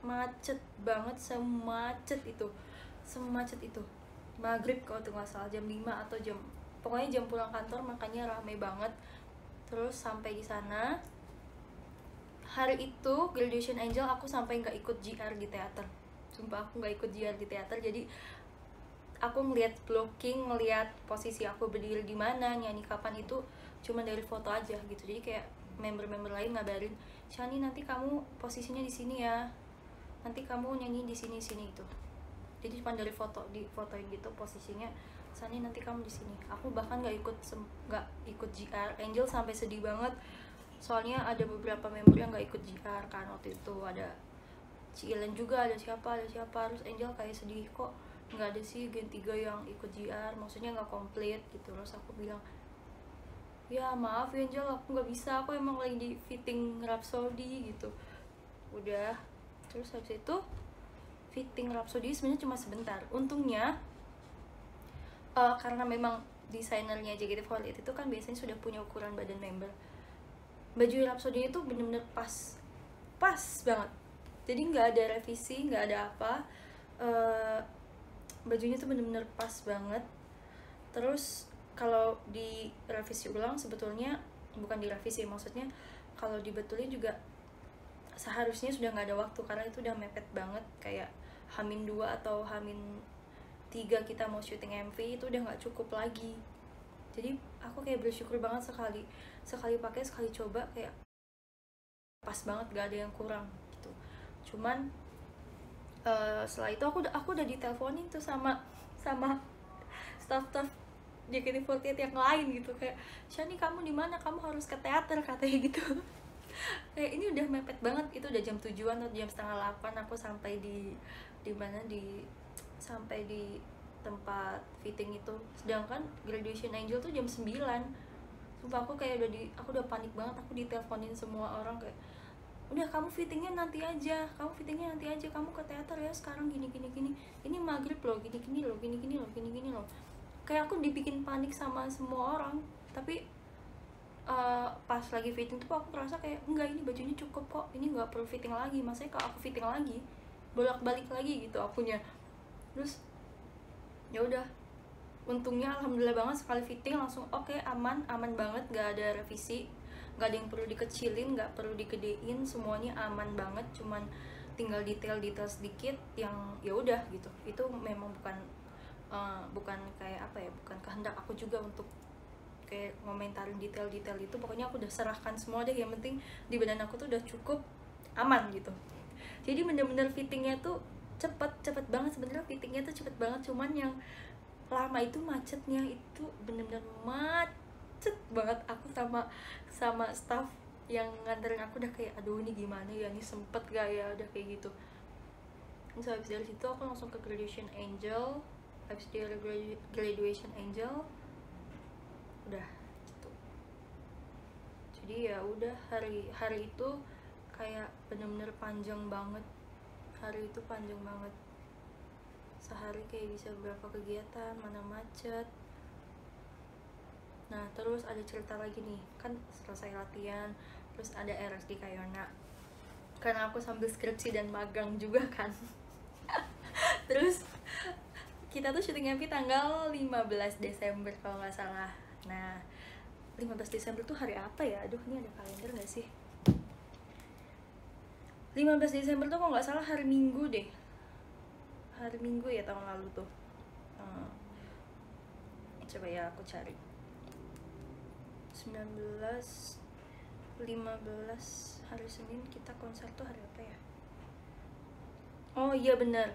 macet banget, semacet itu maghrib kalau tuh nggak salah, jam 5 atau pokoknya jam pulang kantor, makanya rame banget. Terus sampai di sana, hari itu Graduation Angel aku sampai nggak ikut GR di teater. Sumpah aku nggak ikut GR di teater, jadi aku ngeliat blocking, ngeliat posisi aku berdiri di mana, nyanyi kapan itu cuma dari foto aja gitu. Jadi kayak member-member lain ngabarin, Shani nanti kamu posisinya di sini ya, nanti kamu nyanyi di sini itu. Jadi cuma dari foto, di fotoin gitu posisinya, Shani nanti kamu di sini. Aku bahkan nggak ikut GR. Angel sampai sedih banget, soalnya ada beberapa member yang nggak ikut GR kan waktu itu. Ada Cilen juga, ada siapa. Terus Angel kayak sedih, kok nggak ada sih Gen 3 yang ikut GR, maksudnya nggak komplit gitu. Terus aku bilang, ya maaf ya Angel, aku nggak bisa, aku emang lagi di fitting Rhapsody gitu. Udah. Terus habis itu fitting Rhapsody sebenarnya cuma sebentar. Untungnya karena memang desainernya JKT48 itu kan biasanya sudah punya ukuran badan member. Baju Rhapsody itu bener-bener pas banget, jadi nggak ada revisi, nggak ada apa. Bajunya tuh bener-bener pas banget. Terus kalau di revisi ulang, sebetulnya bukan direvisi, maksudnya kalau dibetulin juga seharusnya sudah nggak ada waktu, karena itu udah mepet banget. Kayak H-2 atau H-3 kita mau syuting MV itu udah nggak cukup lagi. Jadi aku kayak bersyukur banget, sekali pakai, sekali coba, kayak pas banget, gak ada yang kurang gitu. Cuman setelah itu aku udah diteleponin tuh sama staff JKT48 yang lain gitu, kayak Shani kamu di mana, kamu harus ke teater katanya gitu. Kayak ini udah mepet banget, itu udah jam 7-an atau jam setengah 8 aku sampai sampai di tempat fitting itu. Sedangkan Graduation Angel tuh jam 9. Sumpah aku kayak aku udah panik banget. Aku diteleponin semua orang kayak, udah kamu fittingnya nanti aja, kamu ke teater ya sekarang, gini, ini maghrib loh, gini loh. Kayak aku dibikin panik sama semua orang. Tapi pas lagi fitting tuh aku ngerasa kayak, enggak, ini bajunya cukup kok, ini nggak perlu fitting lagi. Maksudnya kalau aku fitting lagi, bolak-balik lagi gitu akunya. Terus ya udah, untungnya alhamdulillah banget, sekali fitting langsung oke, aman banget, nggak ada revisi, nggak ada yang perlu dikecilin, nggak perlu digedein, semuanya aman banget. Cuman tinggal detail sedikit yang ya udah gitu. Itu memang bukan kayak apa ya, bukan kehendak aku juga untuk kayak ngomentarin detail itu. Pokoknya aku udah serahkan semua deh, yang penting di badan aku tuh udah cukup aman gitu. Jadi bener-bener fittingnya tuh cepet banget. Sebenarnya fittingnya tuh cepet banget, cuman yang lama itu macetnya, itu bener-bener macet banget. Aku sama staff yang nganterin aku udah kayak, aduh ini gimana ya, ini sempet gak ya, udah kayak gitu. Terus habis dari situ aku langsung ke Graduation Angel. Habis dari Graduation Angel udah gitu. Jadi ya udah, hari itu kayak bener-bener panjang banget. Hari itu panjang banget, sehari kayak bisa berapa kegiatan, mana macet. Nah terus ada cerita lagi nih, kan selesai latihan terus ada RS di Kayona, karena aku sambil skripsi dan magang juga kan. Terus kita tuh syuting MV tanggal 15 Desember kalau nggak salah. Nah 15 Desember tuh hari apa ya, aduh ini ada kalender nggak sih. 15 Desember tuh kalau nggak salah hari Minggu deh, hari Minggu ya tahun lalu tuh. Coba ya aku cari. 19, 15 hari Senin, kita konser tuh hari apa ya? Oh iya bener,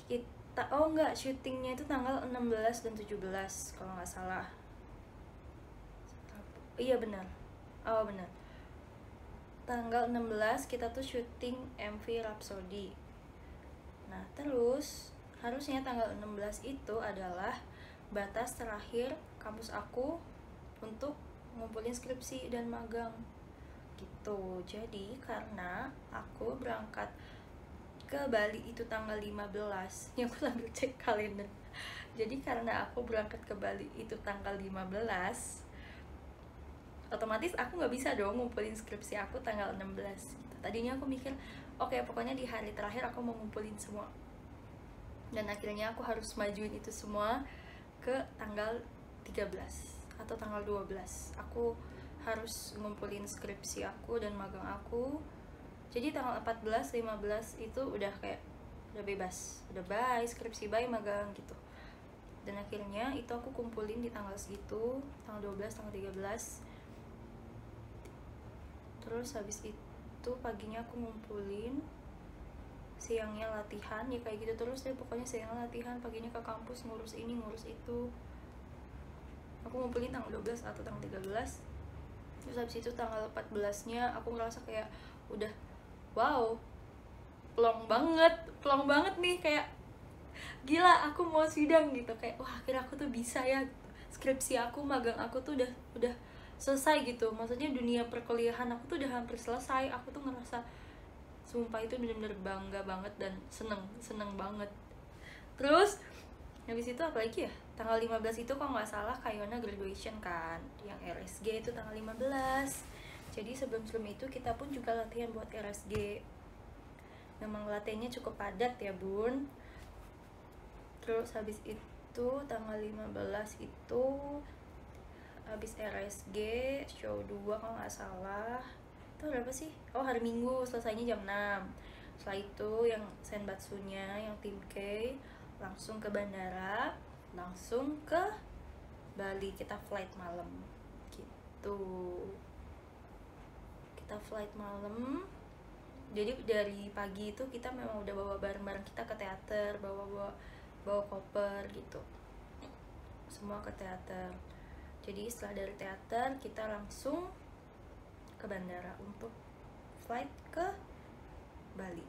kita syutingnya itu tanggal 16 dan 17 kalau nggak salah. Iya benar. Oh benar, tanggal 16 kita tuh syuting MV Rhapsody. Nah terus harusnya tanggal 16 itu adalah batas terakhir kampus aku untuk ngumpulin skripsi dan magang gitu. Jadi karena aku berangkat ke Bali itu tanggal 15. Ini aku sambil cek kalender. Jadi karena aku berangkat ke Bali itu tanggal 15, otomatis aku nggak bisa dong ngumpulin skripsi aku tanggal 16 gitu. Tadinya aku mikir oke, pokoknya di hari terakhir aku mau ngumpulin semua, dan akhirnya aku harus majuin itu semua ke tanggal 13 atau tanggal 12. Aku harus ngumpulin skripsi aku dan magang aku. Jadi tanggal 14, 15 itu udah kayak udah bebas, udah bye skripsi, bye magang gitu. Dan akhirnya itu aku kumpulin di tanggal segitu, tanggal 12, tanggal 13. Terus habis itu paginya aku ngumpulin, siangnya latihan, ya kayak gitu terus deh pokoknya. Siangnya latihan, paginya ke kampus ngurus ini ngurus itu. Aku ngumpulin tanggal 12 atau tanggal 13. Terus habis itu tanggal 14 nya aku ngerasa kayak udah wow, plong banget nih, kayak gila aku mau sidang gitu, kayak wah akhirnya aku tuh bisa ya, skripsi aku, magang aku tuh udah selesai gitu. Maksudnya dunia perkuliahan aku tuh udah hampir selesai. Aku tuh ngerasa sumpah itu bener-bener bangga banget dan seneng banget. Terus habis itu apalagi ya, tanggal 15 itu kalau nggak salah Kayona graduation kan, yang RSG itu tanggal 15. Jadi sebelum itu kita pun juga latihan buat RSG. Memang latihannya cukup padat ya bun. Terus habis itu tanggal 15 itu habis RSG show 2 kalau nggak salah. Itu berapa sih? Oh hari Minggu, selesainya jam 6. Setelah itu yang senbatsunya, yang tim K langsung ke bandara, langsung ke Bali. Kita flight malam gitu. Kita flight malam. Jadi dari pagi itu kita memang udah bawa barang-barang kita ke teater, bawa koper gitu, semua ke teater. Jadi setelah dari teater kita langsung ke bandara untuk flight ke Bali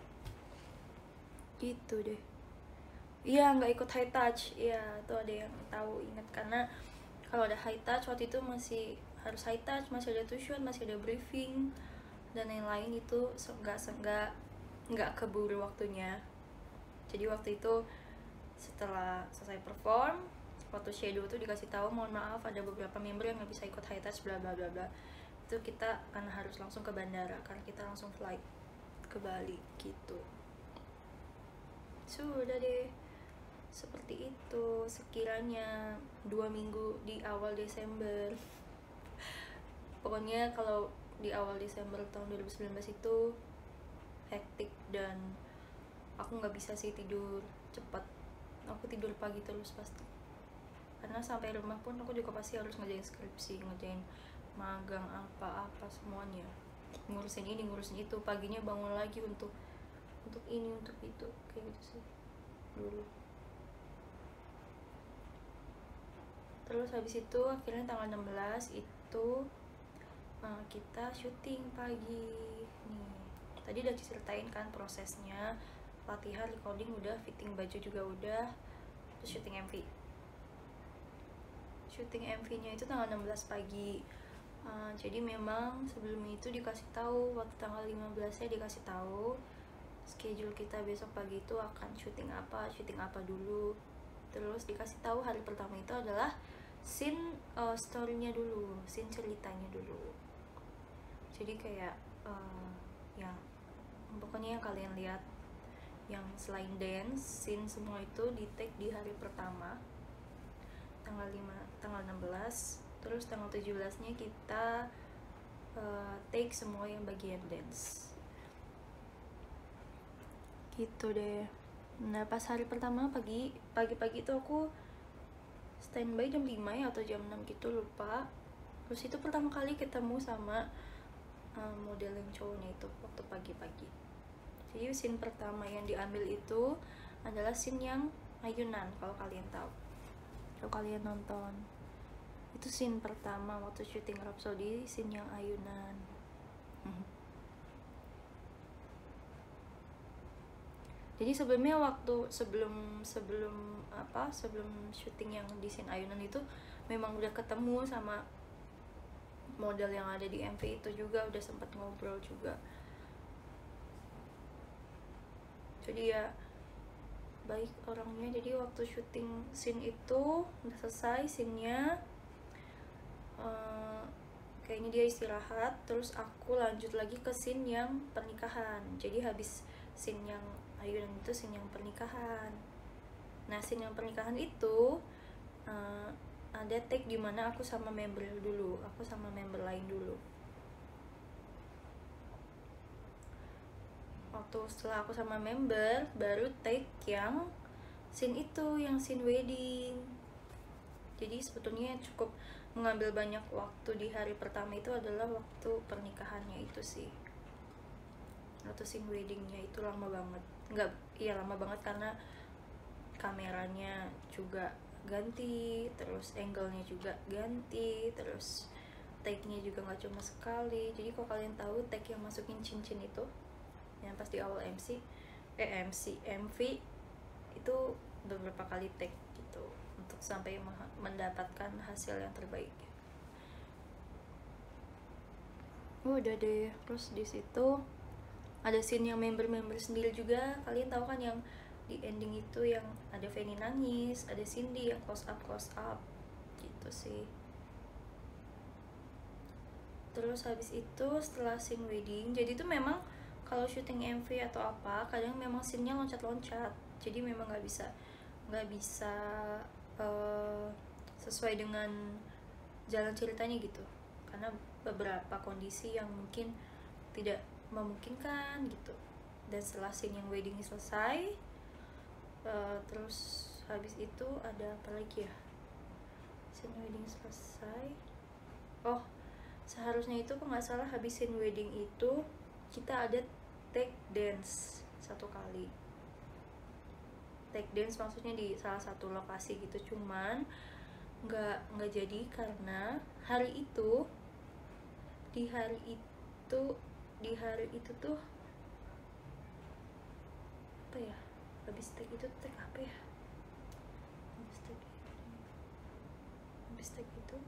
gitu deh. Iya, nggak ikut high touch. Iya, tuh ada yang tahu, ingat, karena kalau ada high touch waktu itu masih harus high touch, masih ada tujuan, masih ada briefing dan lain-lain. Itu nggak keburu waktunya. Jadi waktu itu setelah selesai perform, waktu shadow tuh dikasih tahu mohon maaf ada beberapa member yang nggak bisa ikut high touch bla bla bla bla. Itu kita karena harus langsung ke bandara karena kita langsung flight ke Bali gitu. Sudah deh, seperti itu sekiranya 2 minggu di awal Desember. Pokoknya kalau di awal Desember tahun 2019 itu hektik dan aku nggak bisa sih tidur cepat. Aku tidur pagi terus pasti, karena sampai rumah pun aku juga pasti harus ngerjain skripsi, ngerjain magang, apa-apa semuanya, ngurusin ini ngurusin itu. Paginya bangun lagi untuk ini untuk itu, kayak gitu sih dulu. Terus habis itu akhirnya tanggal 16 itu kita syuting pagi nih. Tadi udah ceritain kan prosesnya, latihan, recording udah, fitting baju juga udah, terus syuting MV. Syuting MV-nya itu tanggal 16 pagi. Jadi memang sebelum itu dikasih tahu, waktu tanggal 15-nya dikasih tahu schedule kita besok pagi itu akan syuting apa dulu. Terus dikasih tahu hari pertama itu adalah scene story-nya dulu, scene ceritanya dulu. Jadi kayak ya pokoknya yang kalian lihat yang selain dance, scene semua itu di take di hari pertama tanggal 16. Terus tanggal 17-nya kita take semua yang bagian dance gitu deh. Nah pas hari pertama pagi-pagi itu aku standby jam 5 ya atau jam 6 gitu, lupa. Terus itu pertama kali ketemu sama model yang cowoknya itu waktu pagi-pagi. Jadi scene pertama yang diambil itu adalah scene yang ayunan, kalau kalian tahu, kalau kalian nonton. Itu scene pertama waktu syuting Rhapsody, scene yang ayunan. Jadi sebelumnya waktu sebelum syuting yang di scene ayunan itu memang udah ketemu sama model yang ada di MV itu juga, udah sempat ngobrol juga. jadi ya baik orangnya. Jadi waktu syuting scene itu udah selesai scene-nya, kayaknya dia istirahat, terus aku lanjut lagi ke scene yang pernikahan. Jadi habis scene yang ayunan itu scene yang pernikahan. Nah scene yang pernikahan itu ada take dimana aku sama member lain dulu. Waktu setelah aku sama member baru take yang scene itu, yang scene wedding. Jadi sebetulnya cukup mengambil banyak waktu di hari pertama itu adalah waktu pernikahannya itu sih. Waktu scene weddingnya itu lama banget. Lama banget karena kameranya juga ganti, terus angle-nya juga ganti, terus take-nya juga nggak cuma sekali. Jadi kalau kalian tahu take yang masukin cincin itu, yang pas di awal MV itu beberapa kali take gitu untuk sampai mendapatkan hasil yang terbaik. Udah deh. Terus di situ ada scene yang member sendiri juga. Kalian tahu kan yang di ending itu yang ada Fanny nangis, ada Cindy yang close up gitu sih. Terus habis itu setelah scene wedding, jadi itu memang kalau syuting MV atau apa kadang memang scene-nya loncat-loncat, jadi memang nggak bisa sesuai dengan jalan ceritanya gitu, karena beberapa kondisi yang mungkin tidak memungkinkan gitu. Dan setelah scene yang wedding selesai, terus habis itu ada apa lagi ya, scene wedding selesai, seharusnya itu kalau nggak salah habis scene wedding itu kita ada take dance satu kali. Take dance maksudnya di salah satu lokasi gitu, cuman nggak jadi karena di hari itu tuh apa ya, habis take itu take apa ya, habis take itu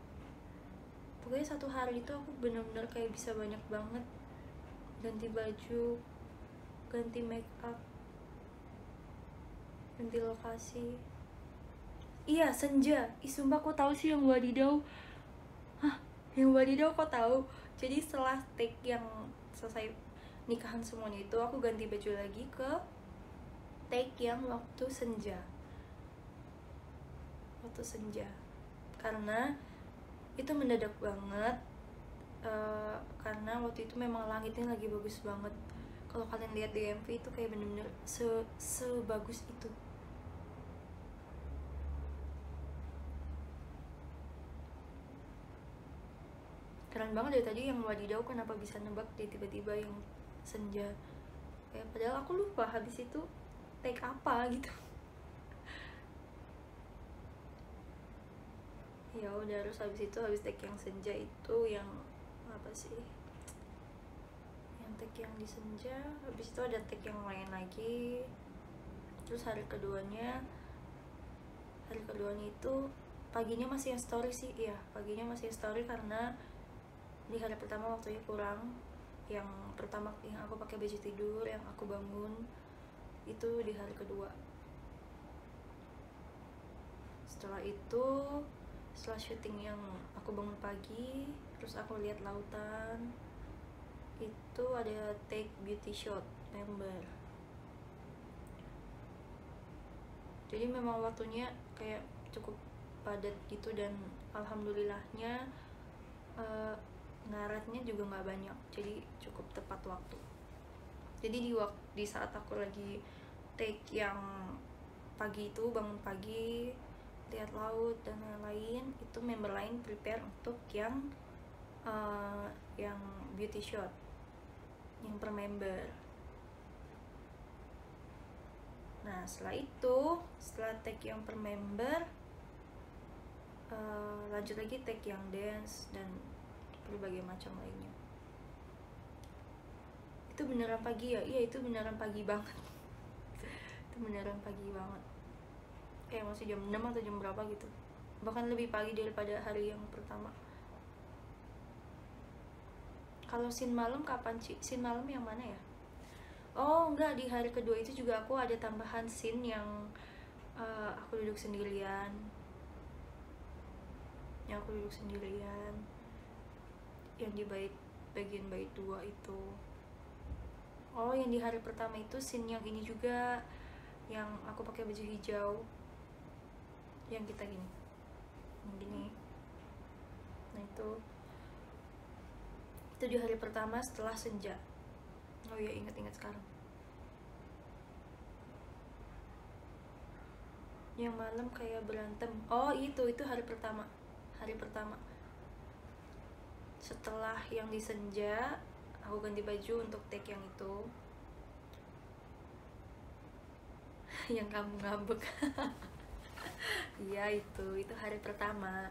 pokoknya satu hari itu aku benar-benar kayak bisa banyak banget ganti baju, ganti make up, ganti lokasi. Iya, senja. Sumpah kok tahu sih yang wadidaw. Yang wadidaw kok tahu. Jadi setelah take yang selesai nikahan semuanya itu, aku ganti baju lagi ke take yang waktu senja. Karena itu mendadak banget. Karena waktu itu memang langitnya lagi bagus banget. Kalau kalian lihat di MV itu kayak bener-bener sebagus itu. Keren banget dari tadi yang wadidaw kenapa bisa nebak dia tiba-tiba yang senja. Kayak padahal aku lupa habis itu take apa gitu. Ya udah, harus habis take yang senja itu yang apa sih, yang take yang di senja. Habis itu ada take yang lain lagi. Terus hari keduanya itu paginya masih yang story sih. Iya, paginya masih yang story karena di hari pertama waktunya kurang. Yang pertama yang aku pakai baju tidur, yang aku bangun itu di hari kedua. Setelah syuting yang aku bangun pagi, terus aku lihat lautan, itu ada take beauty shot member. Jadi memang waktunya kayak cukup padat gitu, dan alhamdulillahnya ngaretnya juga nggak banyak, jadi cukup tepat waktu. Jadi di saat aku lagi take yang pagi itu, bangun pagi lihat laut dan lain-lain, itu member lain prepare untuk yang beauty shot yang per member. Nah setelah take yang per member, lanjut lagi take yang dance dan berbagai macam lainnya. Itu beneran pagi ya? Iya, itu beneran pagi banget. Itu beneran pagi banget. Kayak masih jam 6 atau jam berapa gitu. Bahkan lebih pagi daripada hari yang pertama. Kalau scene malam kapan sih? Scene malam yang mana ya? Oh enggak, di hari kedua itu juga aku ada tambahan scene yang aku duduk sendirian, yang di bagian bait 2 itu. Oh yang di hari pertama itu scene yang ini juga, yang aku pakai baju hijau, yang kita gini, nah itu di hari pertama setelah senja. Oh iya, ingat sekarang. Yang malam kayak berantem. Oh itu hari pertama. Setelah yang di senja, aku ganti baju untuk take yang itu. Yang kamu ngambek. Iya itu hari pertama.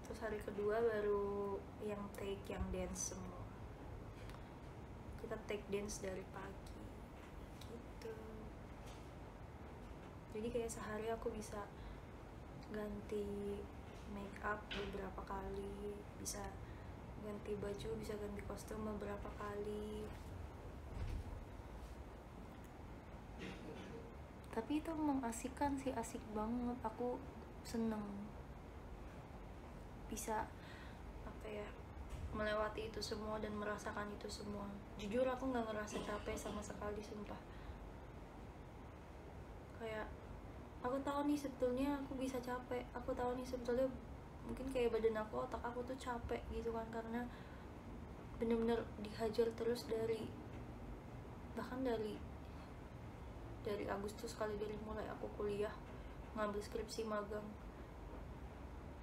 Terus hari kedua baru yang take yang dance semua. Kita take dance dari pagi gitu. Jadi kayak sehari aku bisa ganti make up beberapa kali, bisa ganti baju, bisa ganti kostum beberapa kali. Tapi itu mengasihkan sih, asik banget. Aku seneng bisa melewati itu semua dan merasakan itu semua. Jujur aku nggak ngerasa capek sama sekali, sumpah. Kayak aku tahu nih sebetulnya aku bisa capek, aku tahu nih sebetulnya mungkin kayak badan aku, otak aku tuh capek gitu kan, karena bener-bener dihajar terus bahkan dari Agustus kali, dari mulai aku kuliah ngambil skripsi magang.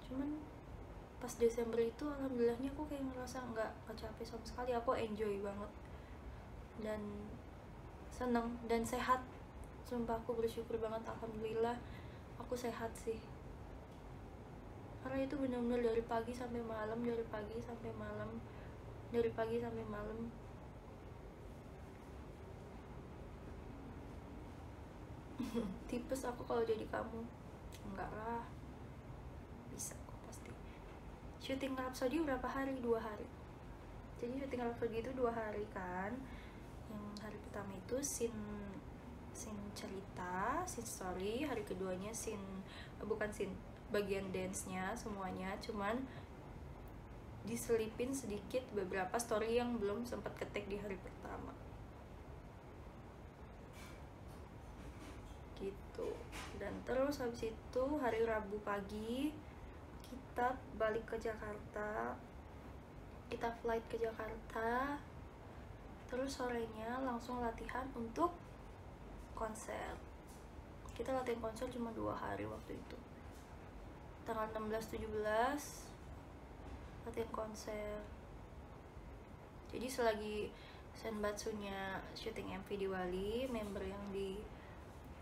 Cuman pas Desember itu alhamdulillahnya aku kayak ngerasa nggak capek sama sekali. Aku enjoy banget dan seneng dan sehat. Sumpah aku bersyukur banget, alhamdulillah aku sehat sih. Karena itu benar-benar dari pagi sampai malam. Tipes aku kalau jadi kamu. Enggak lah, bisa kok pasti. Syuting Rhapsody berapa hari? 2 hari. Jadi syuting Rhapsody itu 2 hari kan. Yang hari pertama itu scene cerita, scene story. Hari keduanya bagian dance-nya semuanya, cuman diselipin sedikit beberapa story yang belum sempat ketek di hari pertama gitu. Dan terus habis itu hari Rabu pagi kita balik ke Jakarta, kita flight ke Jakarta, terus sorenya langsung latihan untuk konser. Kita latihan konser cuma 2 hari waktu itu, tanggal 16-17 latihan konser. Jadi selagi Senbatsunya syuting MV di Bali, member yang di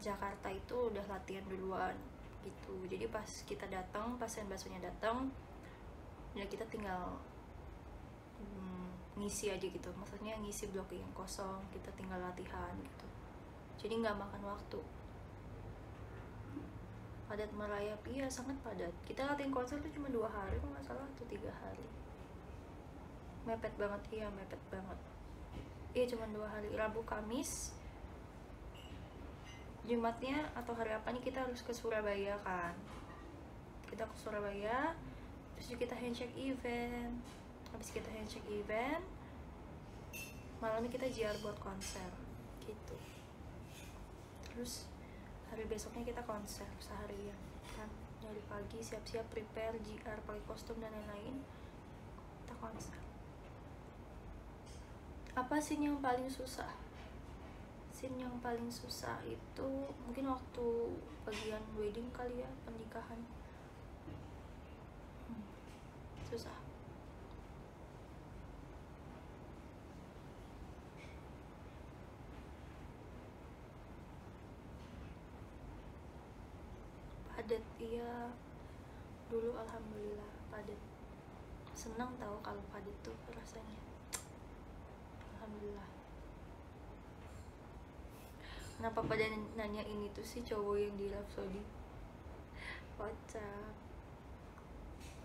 Jakarta itu udah latihan duluan gitu. Jadi pas kita datang, pas Senbatsunya datang, ya kita tinggal ngisi aja gitu, maksudnya ngisi blok yang kosong, kita tinggal latihan gitu. Jadi nggak makan waktu. Padat merayap, iya sangat padat. Kita latihan konser tuh cuma 2 hari kalau nggak salah, atau 3 hari. Mepet banget, iya cuma 2 hari. Rabu, Kamis, Jumatnya atau hari apa nih kita harus ke Surabaya kan. Kita ke Surabaya, terus kita handshake event. Habis kita handshake event, malamnya kita JR buat konser gitu. Terus hari besoknya kita konser seharian kan, dari pagi siap-siap prepare JR, pakai kostum dan lain-lain, kita konser. Apa scene yang paling susah? Scene yang paling susah itu mungkin waktu bagian wedding kali ya, pernikahan. Susah. Padat, iya. Dulu alhamdulillah padat. Senang tahu kalau padat tuh rasanya. Alhamdulillah. Kenapa pada nanya ini tuh sih cowok yang di Rhapsody? kocak.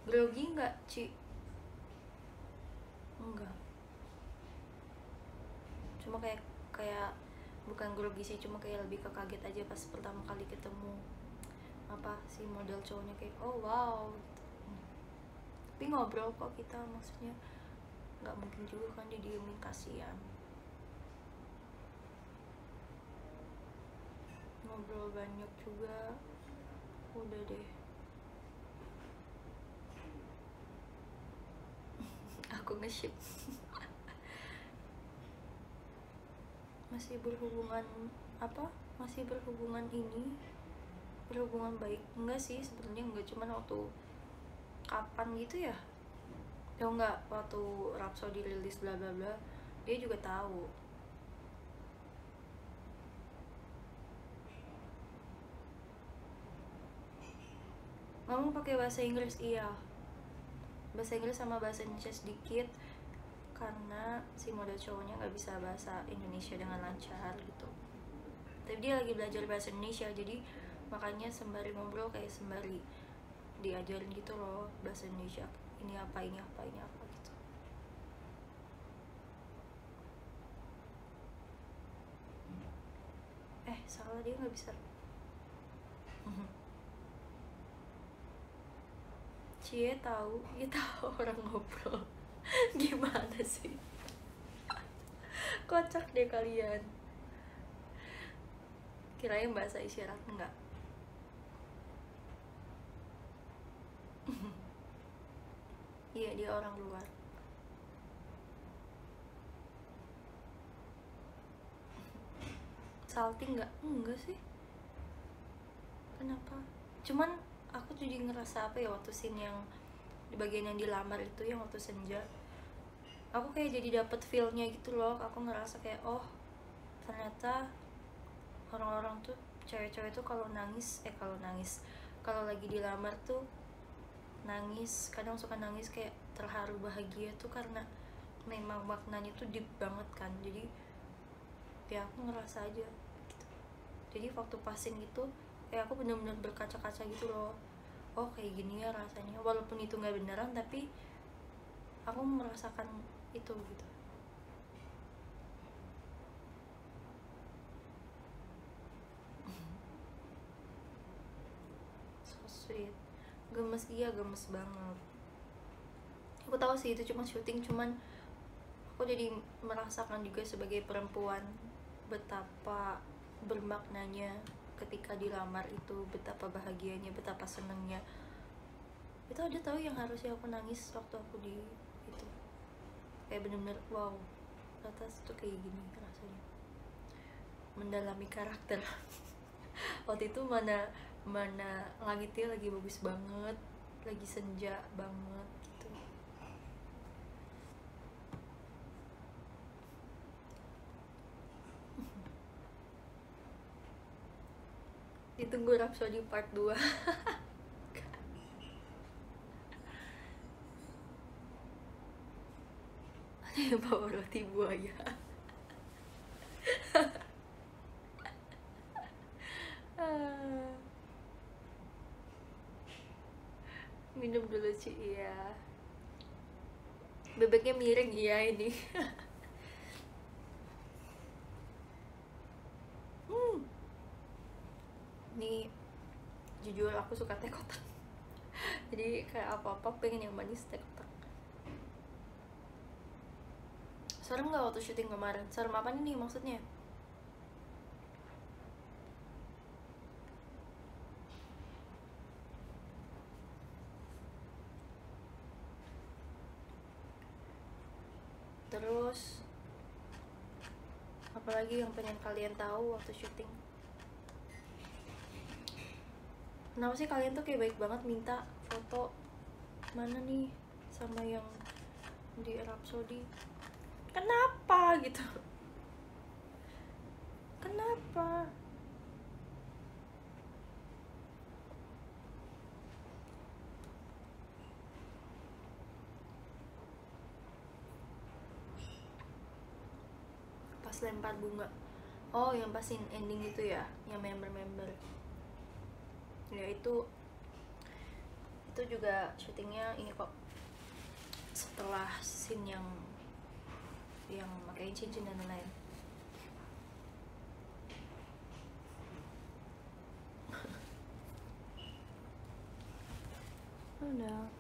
Grogi nggak, Ci? Enggak, cuma kayak bukan grogi sih, cuma kayak lebih ke kaget aja pas pertama kali ketemu apa si model cowoknya, kayak oh wow gitu. Tapi ngobrol kok kita, maksudnya nggak mungkin juga kan didiemin, kasihan. Ngobrol banyak juga, udah deh. Aku nge-ship. Masih berhubungan apa? Masih berhubungan ini, berhubungan baik enggak sih sebenarnya, enggak, cuman waktu kapan gitu ya, enggak, waktu Rhapsody rilis bla bla bla, dia juga tahu. Kamu pakai bahasa Inggris? Iya, bahasa Inggris sama bahasa Indonesia sedikit, karena si model cowoknya nggak bisa bahasa Indonesia dengan lancar gitu. Tapi dia lagi belajar bahasa Indonesia, jadi makanya sembari ngobrol kayak sembari diajarin gitu loh bahasa Indonesia, ini apa ini apa ini apa gitu. Salah, dia nggak bisa. Cie tahu, dia tahu orang ngobrol. Gimana sih? Kocak deh kalian. Kirain bahasa isyarat, enggak. Iya, dia orang luar. Salting nggak? Enggak sih. Kenapa? Cuman aku jadi ngerasa apa ya, waktu scene yang di bagian yang dilamar itu, yang waktu senja, aku kayak jadi dapet feel-nya gitu loh. Aku ngerasa kayak oh ternyata orang-orang tuh, cewek-cewek tuh kalau lagi dilamar tuh nangis, kadang suka nangis kayak terharu bahagia tuh karena memang maknanya tuh deep banget kan. Jadi ya aku ngerasa aja gitu. Jadi waktu passing gitu kayak aku bener-bener berkaca-kaca gitu loh, oh kayak gini ya rasanya, walaupun itu nggak beneran tapi aku merasakan itu gitu. So sweet. Gemes, iya gemes banget. Aku tahu sih itu cuma syuting, cuman aku jadi merasakan juga sebagai perempuan betapa bermaknanya ketika dilamar itu, betapa bahagianya, betapa senengnya. Itu ada tahu yang harusnya aku nangis waktu aku di itu, kayak bener-bener wow, atas tuh kayak gini rasanya, mendalami karakter. Waktu itu mana langitnya lagi bagus banget, lagi senja banget gitu. Ditunggu Rhapsody part 2. Ada yang bawa roti buaya. Minum dulu Ci, iya. Bebeknya miring, iya ini. Ini jujur aku suka teh kotak. Jadi kayak apa-apa pengen yang manis, teh kotak. Serem gak waktu syuting kemarin? Serem apa nih maksudnya? Terus apalagi yang pengen kalian tahu waktu syuting? Kenapa sih kalian tuh kayak baik banget minta foto mana nih sama yang di Rhapsody? Kenapa gitu? Kenapa? Pas lempar bunga. Oh, yang pas ending itu ya, yang member-member. Ya itu itu juga syutingnya ini kok setelah scene yang pakai cincin dan lain-lain. Udah.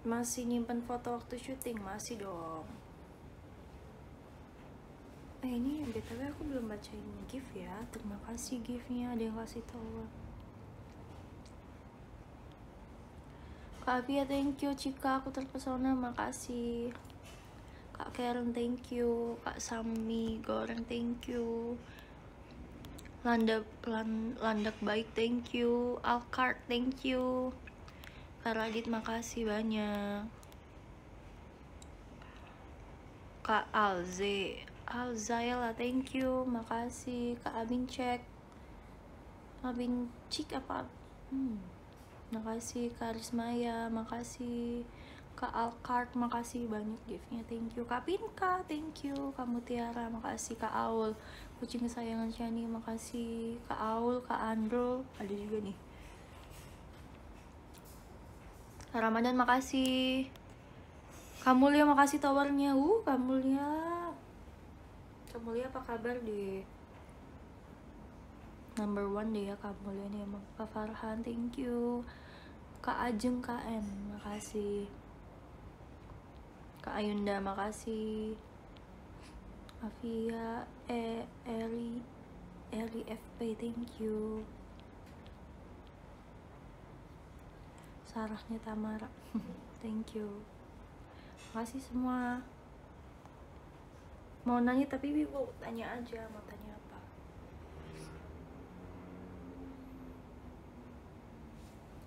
Masih nyimpen foto waktu syuting? Masih dong. Ini BTW aku belum bacain gift ya. Terima kasih giftnya, ada yang kasih tahu. Kak Avia thank you, Cika aku terpesona, makasih. Kak Karen thank you, Kak Sami Goreng thank you, Landak baik thank you, Alkart thank you, Kak Radit makasih banyak, Kak Alzaela thank you, makasih, Kak Abin cek apa makasih, Kak Rismaya makasih, Kak Alkart makasih banyak giftnya, thank you, Kak Pinka thank you, Kak Mutiara makasih, Kak Aul kucing kesayangan Shani makasih, Kak Aul, Kak Andro ada juga nih, Kak Ramadan makasih, Kak Mulia makasih towernya. Kak Mulia apa kabar deh, number 1 deh ya Kak Mulia nih emang. Kak Farhan thank you, Kak Ajeng KN makasih, Kak Ayunda makasih, Avia Eri FP thank you, Sarahnya Tamara thank you, makasih semua. Mau nanya tapi Wibu tanya aja, mau tanya apa.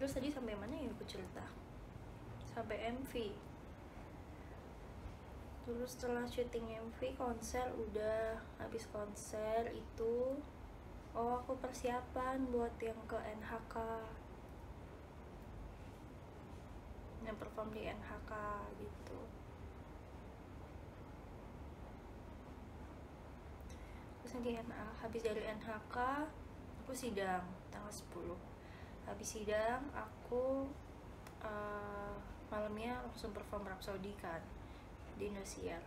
Terus tadi sampai mana ya aku cerita? Sampai MV. Terus setelah syuting MV, konser udah. Habis konser itu aku persiapan buat yang ke NHK, yang perform di NHK gitu. Terus habis dari NHK aku sidang tanggal 10. Habis sidang aku malamnya langsung perform Rhapsody kan di Indosiar.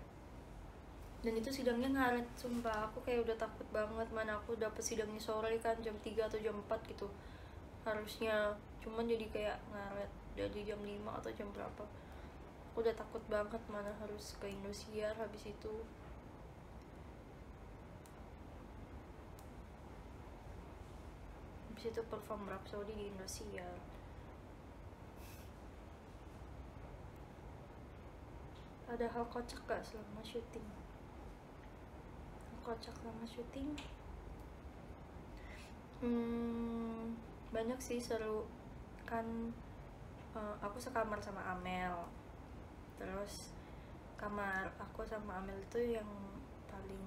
Dan itu sidangnya ngaret, sumpah aku kayak udah takut banget, mana aku dapet sidangnya sore kan jam 3 atau jam 4 gitu harusnya, cuman jadi kayak ngaret dari jam 5 atau jam berapa. Aku udah takut banget, mana harus ke Indosiar. Habis itu perform Rhapsody di Indosiar. Ada hal kocak gak selama syuting? Kocak selama syuting banyak sih, seru kan. Aku sekamar sama Amel, terus kamar aku sama Amel itu yang paling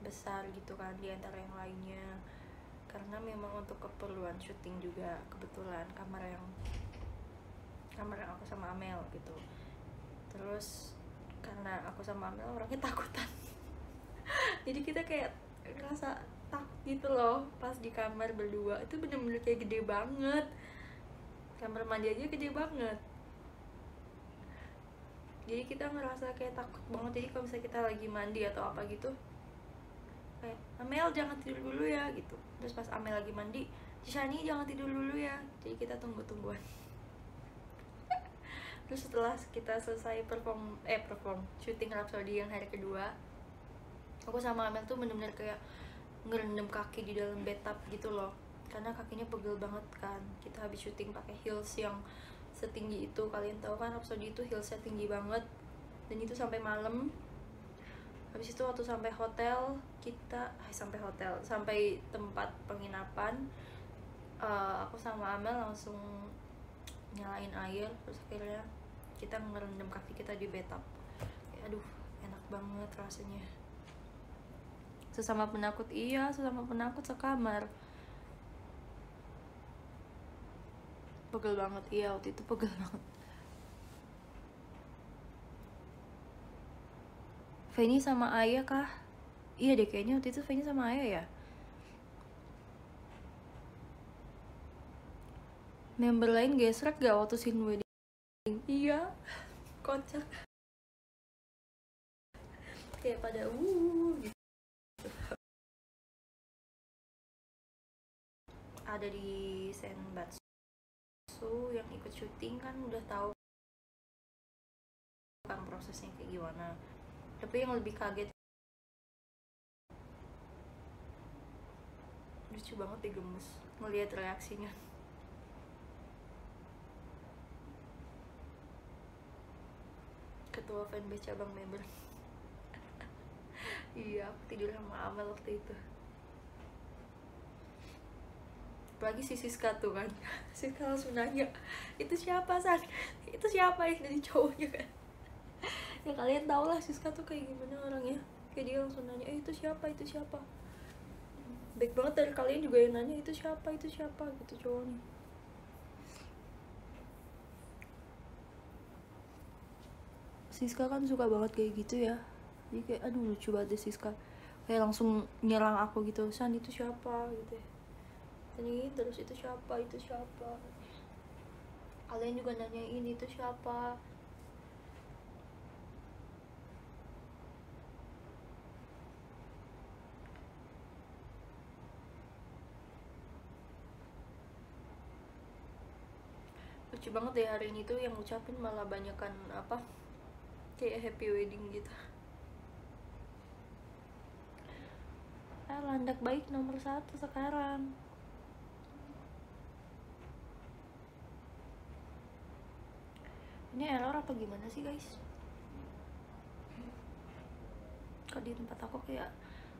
besar gitu kan di antara yang lainnya, karena memang untuk keperluan syuting juga kebetulan kamar yang aku sama Amel gitu. Terus karena aku sama Amel orangnya takutan jadi kita kayak ngerasa takut gitu loh pas di kamar berdua. Itu bener-bener kayak gede banget, kamar mandi aja gede banget, jadi kita ngerasa kayak takut banget. Jadi kalau misalnya kita lagi mandi atau apa gitu, kayak Amel jangan tidur dulu ya gitu. Terus pas Amel lagi mandi, Shani jangan tidur dulu ya, jadi kita tungguan. Terus setelah kita selesai perform syuting Rhapsody yang hari kedua, aku sama Amel tuh bener-bener kayak ngerendam kaki di dalam bathtub gitu loh, karena kakinya pegel banget kan. Kita habis syuting pakai heels yang setinggi itu, kalian tahu kan Rhapsody itu heelsnya tinggi banget, dan itu sampai malam. Habis itu waktu sampai tempat penginapan, aku sama Amel langsung nyalain air, terus akhirnya kita ngerendam kaki kita di bathtub. Aduh enak banget rasanya. Sesama penakut sekamar. Pegel banget, waktu itu pegel banget. Feni sama Ayah kah? Iya deh, kayaknya waktu itu Feni sama Ayah ya. Member lain gesrek gak waktu scene wedding? Iya, kocak. Kayak pada gitu. Ada di Senbatsu yang ikut syuting kan udah tahu kan prosesnya kayak gimana. Tapi yang lebih kaget, lucu banget deh gemes ngelihat reaksinya. Ketua fanbase cabang member. Iya, aku tidur sama Amel waktu itu. Apalagi si Siska tuh kan. Siska langsung nanya, itu siapa San? Itu siapa yang jadi cowoknya kan? Ya kalian tau lah Siska tuh kayak gimana orangnya. Kayak dia langsung nanya, itu siapa, itu siapa. Baik banget dari kalian juga yang nanya, itu siapa gitu cowoknya. Siska kan suka banget kayak gitu ya. Jadi kayak aduh lucu banget deh Siska. Kayak langsung nyerang aku gitu, San itu siapa gitu ya. Terus itu siapa. Kalian juga nanyain itu siapa. Lucu banget deh hari ini tuh yang ngucapin malah banyakan apa, kayak happy wedding gitu. Landak baik nomor 1 sekarang. Ini error apa gimana sih guys? Kok di tempat aku kayak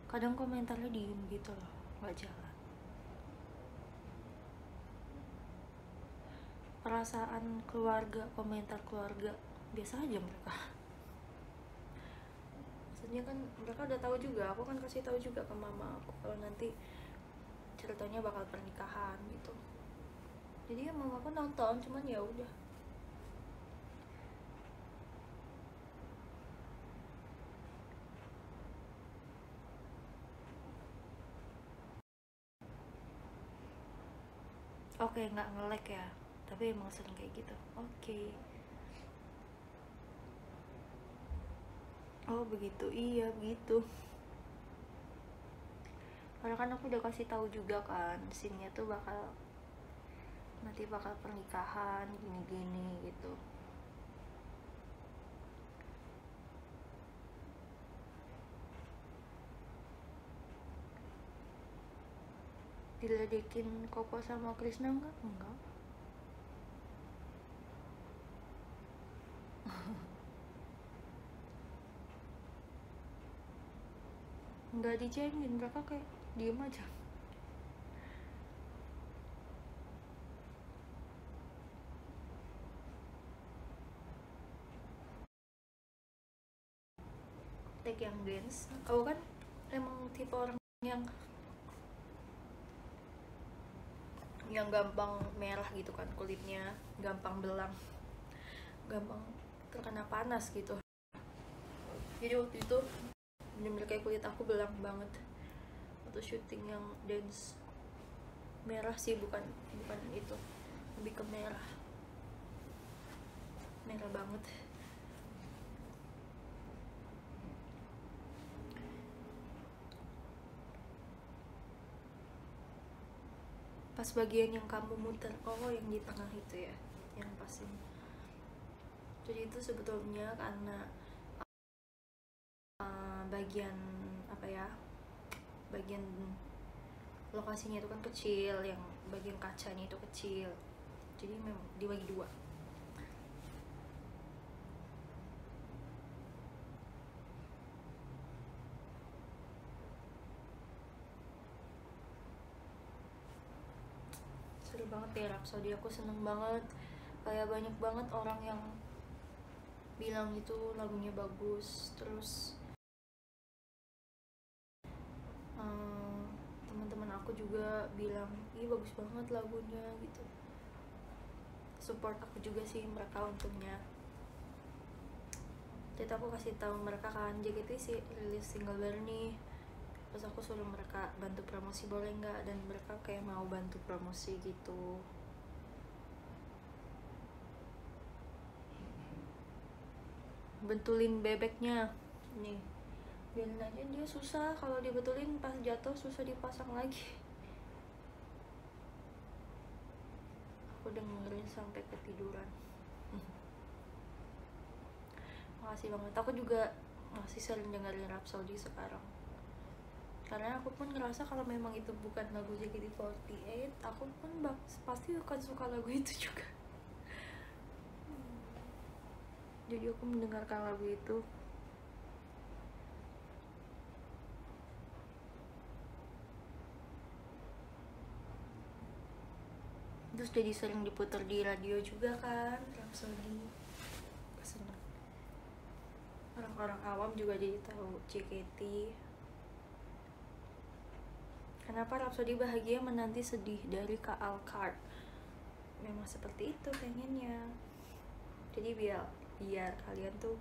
kadang komentarnya diem gitu loh, nggak jalan. Perasaan keluarga, komentar keluarga biasa aja mereka. Maksudnya kan mereka udah tahu juga, aku kan kasih tahu juga ke mama aku kalau nanti ceritanya bakal pernikahan gitu. Jadi ya mama aku nonton, cuman ya udah. Oke, nggak nge-lag ya, tapi emang sering kayak gitu. Oke. Oh begitu, iya begitu. Karena kan aku udah kasih tahu juga kan, scene-nya tuh nanti bakal pernikahan gini-gini gitu. Diledekin Koko sama Krisna enggak? Enggak dicengin, mereka kayak diem aja. Take yang dance, aku kan emang tipe orang yang gampang merah gitu kan kulitnya, gampang belang, gampang terkena panas gitu. Jadi waktu itu bener-bener kayak kulit aku belang banget waktu syuting yang dance. Merah sih, bukan itu, lebih ke merah banget. Pas bagian yang kamu muter, oh yang di tengah itu ya, yang pas ini. Jadi itu sebetulnya karena bagian apa ya, bagian lokasinya itu kan kecil, yang bagian kacanya itu kecil, jadi memang dibagi dua. Seru banget ya Rhapsody, aku seneng banget. Kayak banyak banget orang yang bilang itu lagunya bagus. Terus teman-teman aku juga bilang ih bagus banget lagunya gitu. Support aku juga sih mereka untungnya. Jadi aku kasih tahu mereka kan JKT sih rilis single baru nih, terus aku suruh mereka bantu promosi boleh nggak, dan mereka kayak mau bantu promosi gitu. Betulin bebeknya nih, biarin aja dia susah, kalau dibetulin pas jatuh susah dipasang lagi. Aku dengerin sampai ketiduran. Makasih banget, aku juga masih sering dengerin Rhapsody sekarang, karena aku pun ngerasa kalau memang itu bukan lagu JKT48, aku pun pasti akan suka lagu itu juga. Jadi aku mendengarkan lagu itu. Terus jadi sering diputar di radio juga kan Rhapsody. Seneng. Orang-orang awam juga jadi tahu JKT. Kenapa Rhapsody bahagia menanti sedih dari Kak Alcard? Memang seperti itu pengennya. Jadi biar kalian tuh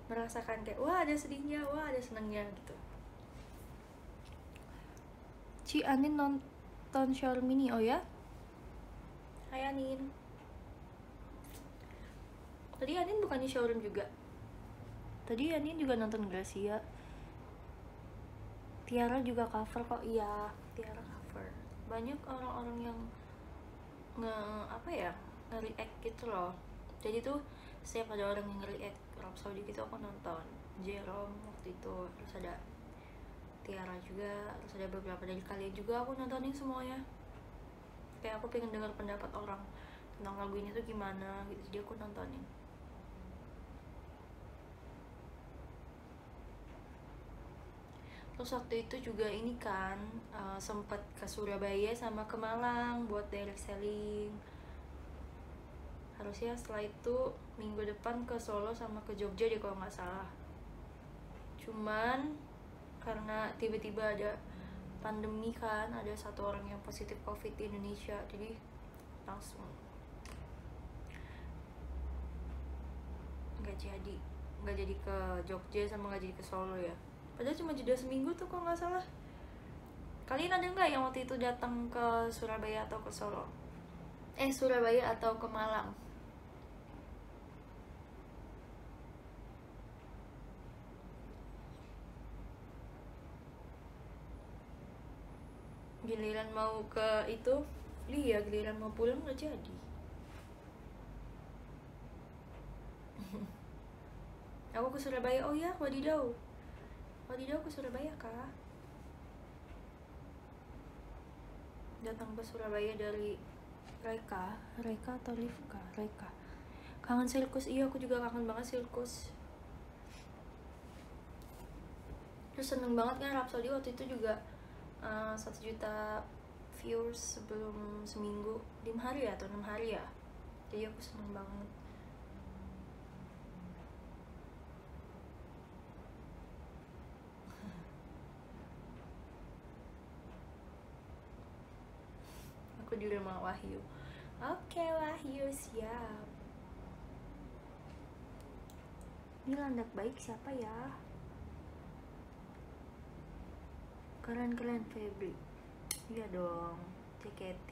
merasakan kayak wah ada sedihnya, wah ada senangnya gitu. Ci Anin nonton Shower Mini, oh ya? Hai Anin. Tadi Anin bukan di showroom juga? Tadi Anin juga nonton Gracia. Tiara juga cover kok. Iya, Tiara cover. Banyak orang-orang yang nge-react gitu loh. Jadi tuh setiap ada orang yang nge-react Rhapsody gitu aku nonton. Jerome waktu itu, terus ada Tiara juga, terus ada beberapa dari kalian juga aku nontonin semuanya. Kayak aku pengen dengar pendapat orang tentang lagu ini tuh gimana gitu, jadi aku nontonin. Terus waktu itu juga ini kan sempat ke Surabaya sama ke Malang buat direct selling. Harusnya setelah itu minggu depan ke Solo sama ke Jogja deh kalau nggak salah. Cuman karena tiba-tiba ada pandemi kan, ada satu orang yang positif COVID di Indonesia, jadi langsung nggak jadi ke Jogja sama nggak jadi ke Solo ya. Padahal cuma jeda seminggu tuh kalau nggak salah. Kalian ada nggak yang waktu itu datang ke Surabaya atau ke Solo? Surabaya atau ke Malang? Giliran mau ke itu, iya giliran mau pulang nggak jadi. Aku ke Surabaya, oh ya wadidaw ke Surabaya kah? Datang ke Surabaya dari Reka atau Rifka? Reka. Kangen sirkus, iya aku juga kangen banget sirkus. Terus seneng banget kan Rhapsody waktu itu juga 1 juta viewers sebelum seminggu, 5 hari ya atau 6 hari ya. Jadi aku seneng banget. Aku di rumah Wahyu. Oke Wahyu, siap. Ini landak baik siapa ya? Keren Febri. Iya dong, JKT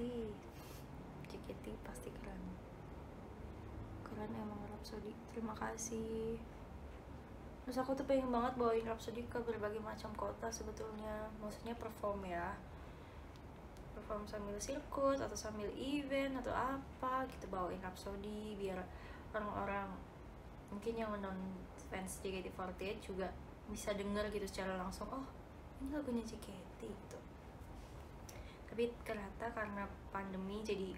pasti keren emang Rhapsody. Terima kasih. Terus aku tuh pengen banget bawain Rhapsody ke berbagai macam kota sebetulnya, maksudnya perform ya, perform sambil sirkus atau sambil event atau apa gitu, bawain Rhapsody biar orang-orang mungkin yang non fans JKT48 juga bisa denger gitu secara langsung, oh ini lagunya JKT gitu. Tapi ternyata karena pandemi jadi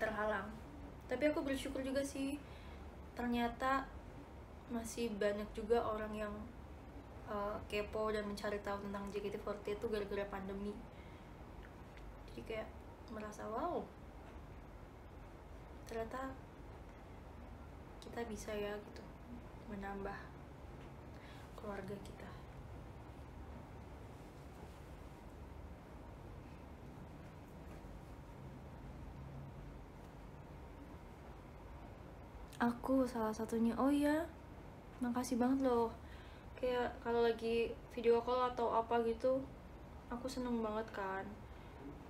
terhalang. Tapi aku bersyukur juga sih, ternyata masih banyak juga orang yang kepo dan mencari tahu tentang JKT48 itu gara-gara pandemi. Jadi kayak merasa wow, ternyata kita bisa ya gitu menambah keluarga kita. Aku salah satunya. Oh iya, makasih banget loh. Kayak kalau lagi video call atau apa gitu, aku seneng banget kan,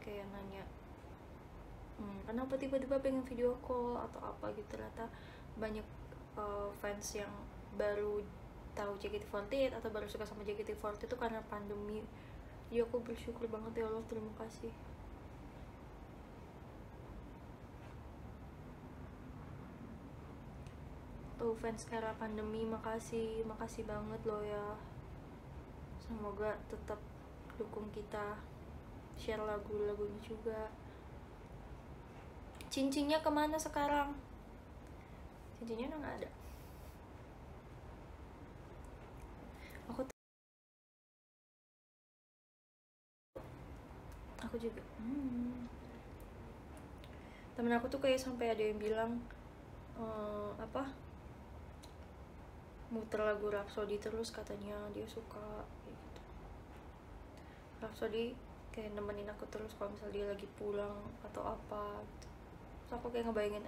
kayak nanya, kenapa tiba-tiba pengen video call atau apa gitu. Ternyata banyak fans yang baru tahu JKT48 atau baru suka sama JKT48 itu karena pandemi. Jadi aku bersyukur banget ya Allah, terima kasih. Tuh fans era pandemi, makasih banget loh ya. Semoga tetap dukung kita, share lagu-lagunya juga. Cincinnya kemana sekarang? Cincinnya udah nggak ada. Aku juga. Temen aku tuh kayak sampai ada yang bilang apa, muter lagu Rhapsody terus, katanya dia suka gitu. Rhapsody kayak nemenin aku terus kalau misalnya dia lagi pulang atau apa gitu. Terus aku kayak ngebayangin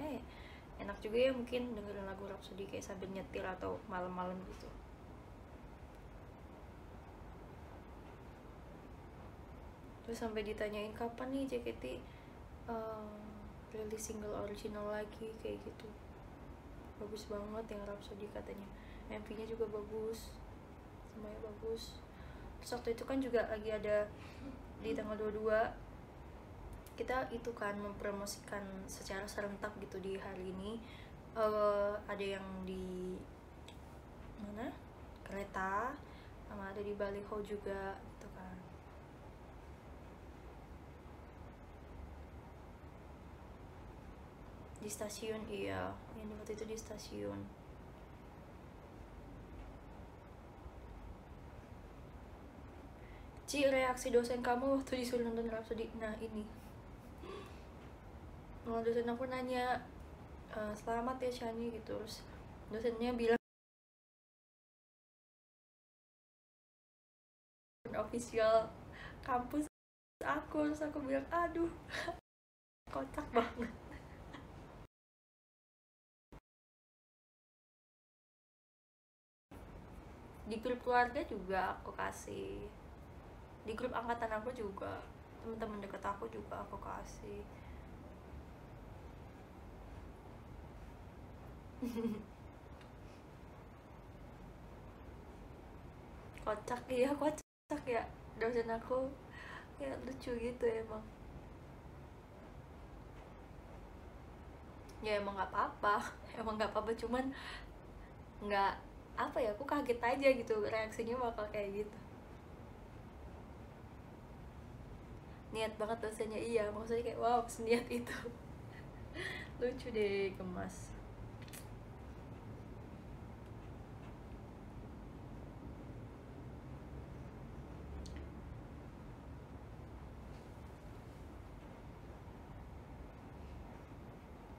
enak juga ya mungkin dengerin lagu Rhapsody kayak sambil nyetir atau malam-malam gitu. Terus sampai ditanyain kapan nih JKT rilis single original lagi kayak gitu. Bagus banget yang Rhapsody katanya, MV-nya juga bagus, semuanya bagus. Terus waktu itu kan juga lagi ada di tanggal 22 kita itu kan mempromosikan secara serentak gitu di hari ini. Ada yang di mana, kereta, sama ada di baliho juga gitu kan. Di stasiun, iya, yang waktu itu di stasiun. Ci, reaksi dosen kamu waktu disuruh nonton Rhapsody. Nah ini, dosen aku nanya, selamat ya Shani gitu. Terus dosennya bilang official kampus aku. Terus aku bilang aduh, kocak banget. Di grup keluarga juga aku kasih, di grup angkatan aku juga, teman-teman dekat aku juga aku kasih. Kocak, iya kocak ya dosen aku, kayak lucu gitu emang. Ya emang nggak apa-apa, emang nggak apa-apa, cuman nggak apa ya, aku kaget aja gitu reaksinya bakal kayak gitu. Niat banget dosennya, iya maksudnya kayak wow seniat itu. Lucu deh, gemas.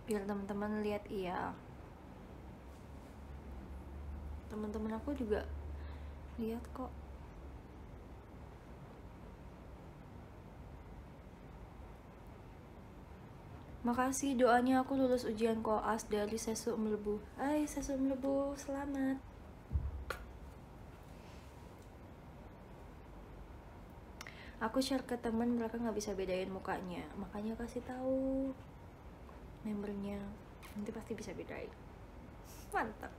Biar teman-teman lihat, iya, teman-teman aku juga lihat kok. Makasih doanya aku lulus ujian koas dari Sesu Mlebu. Hai Sesu Mlebu, selamat. Aku share ke temen, mereka nggak bisa bedain mukanya, makanya kasih tahu membernya, nanti pasti bisa bedain. Mantap.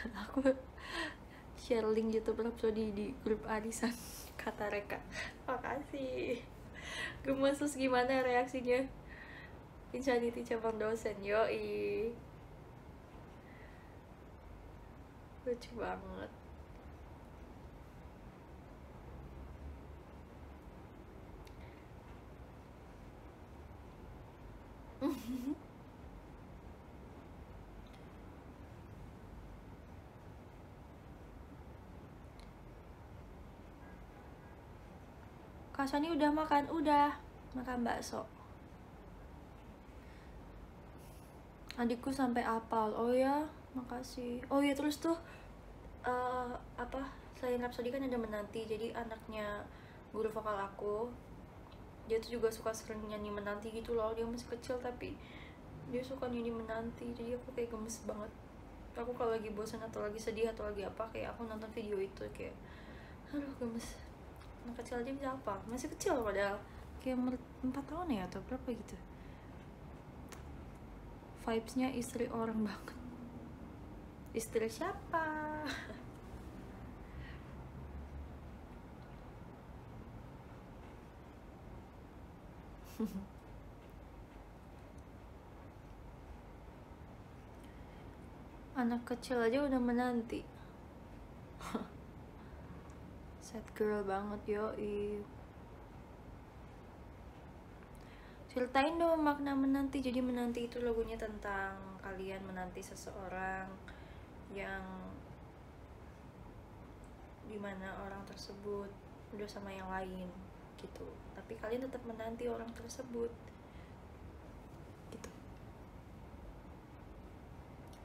Aku share link YouTube Rhapsody di grup arisan kata Reka. Makasih. Gemes. Terus gimana reaksinya Insanity cabang dosen? Yoi, lucu banget. Kak Sani udah makan? Udah makan bakso. Adikku sampai apal. Oh ya, makasih. Oh ya, terus tuh apa, selain Rhapsody kan ada Menanti. Jadi anaknya guru vokal aku, dia tuh juga suka sering nyanyi Menanti gitu loh. Dia masih kecil tapi Dia suka nyanyi menanti, jadi aku kayak gemes banget. Aku kalau lagi bosan atau lagi sedih atau lagi apa, kayak aku nonton video itu kayak aduh gemes. Anak kecil aja bisa apa, masih kecil padahal kayak 4 tahun ya atau berapa gitu. Vibesnya istri orang banget. Istri siapa? Anak kecil aja udah menanti. Sad girl banget yoi. Ceritain dong makna menanti. Jadi menanti itu lagunya tentang kalian menanti seseorang yang dimana orang tersebut udah sama yang lain gitu, tapi kalian tetap menanti orang tersebut gitu.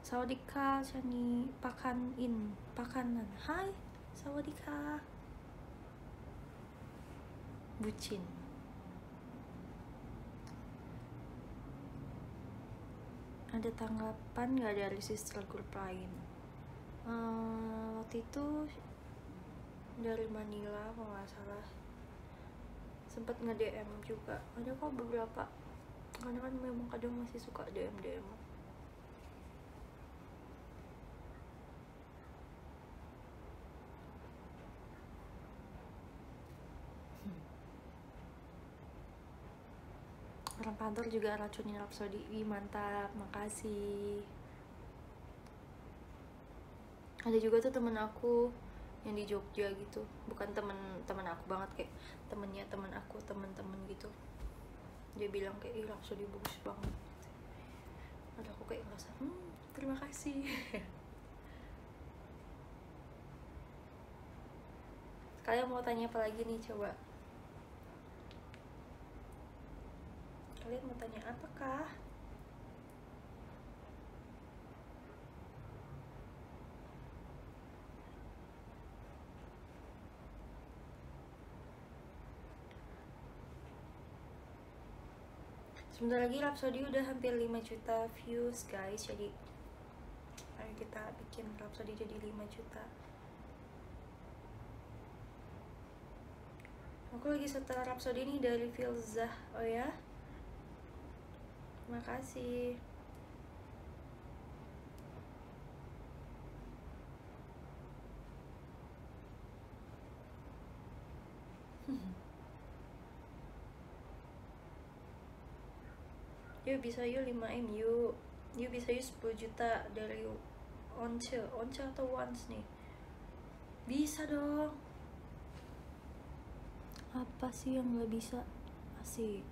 Sawadika Shani pakanan. Hai Sawadika. Bucin. Ada tanggapan gak dari sister group lain? Waktu itu dari Manila kalau nggak salah sempet nge-DM juga, ada kok beberapa, karena kan memang kadang masih suka DM. Orang kantor juga racunin Rhapsody. Ih mantap, makasih. Ada juga tuh temen aku yang di Jogja gitu, bukan temen aku banget, kayak temennya temen aku, temen-temen gitu. Dia bilang kayak ih Rhapsody bagus banget. Ada aku kayak ngerasa terima kasih. Kalian mau tanya apa lagi nih, coba? Kalian mau tanya apakah? Sebentar lagi Rhapsody udah hampir 5 juta views guys, jadi ayo kita bikin Rhapsody jadi 5 juta. Aku lagi setelah Rhapsody ini dari Filzah. Oh ya, makasih. Yuk bisa yuk 5M yuk. Yuk bisa yuk 10 juta dari Once atau Once nih. Bisa dong. Apa sih yang gak bisa? Asik.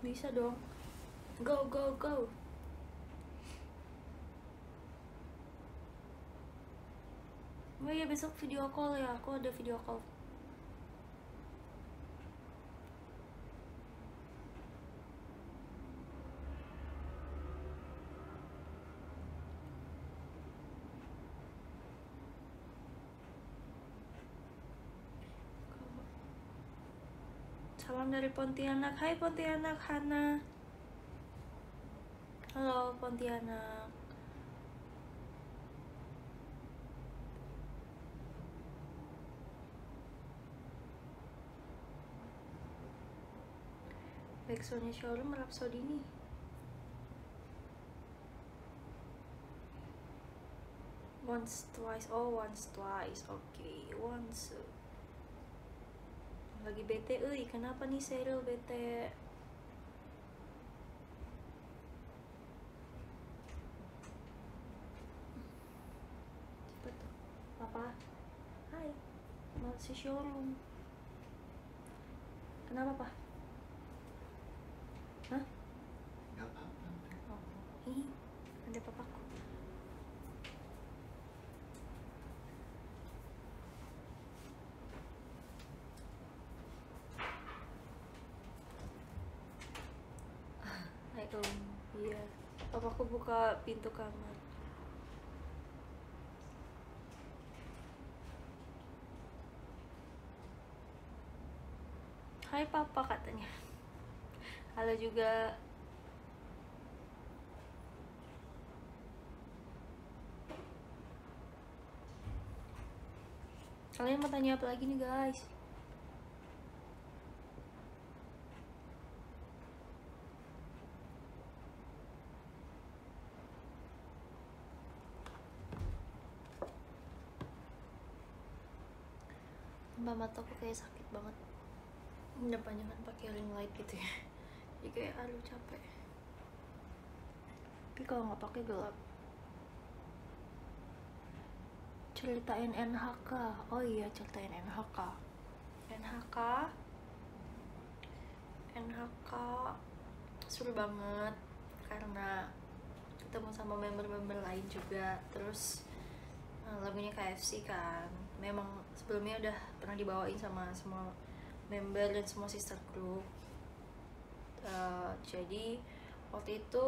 Bisa dong. Go. Oh iya besok video call ya, aku ada video call. Salam dari Pontianak. Hai Pontianak, Hana. Halo Pontianak. Backsoundnya Showroom Rhapsody nih. Once twice. Oke, once. Lagi bete, kenapa nih Cheryl bete? Cepet tuh. Apa? Hai. Masih Showroom. Kenapa, Pak? Hah? Gak apa-apa. Oh, ih, ada papaku. Hai Om. Iya. Papaku buka pintu kamar. Hai papa katanya. Halo juga. Kalian mau tanya apa lagi nih guys? Mataku kayak sakit banget. Depannya kan pakai ring light gitu ya. Jadi kayak aduh capek. Tapi kalau nggak pakai gelap. Ceritain NHK. Oh iya, ceritain NHK. NHK seru banget karena ketemu sama member-member lain juga. Terus lagunya KFC kan, memang sebelumnya udah pernah dibawain sama semua member dan semua sister group. Jadi waktu itu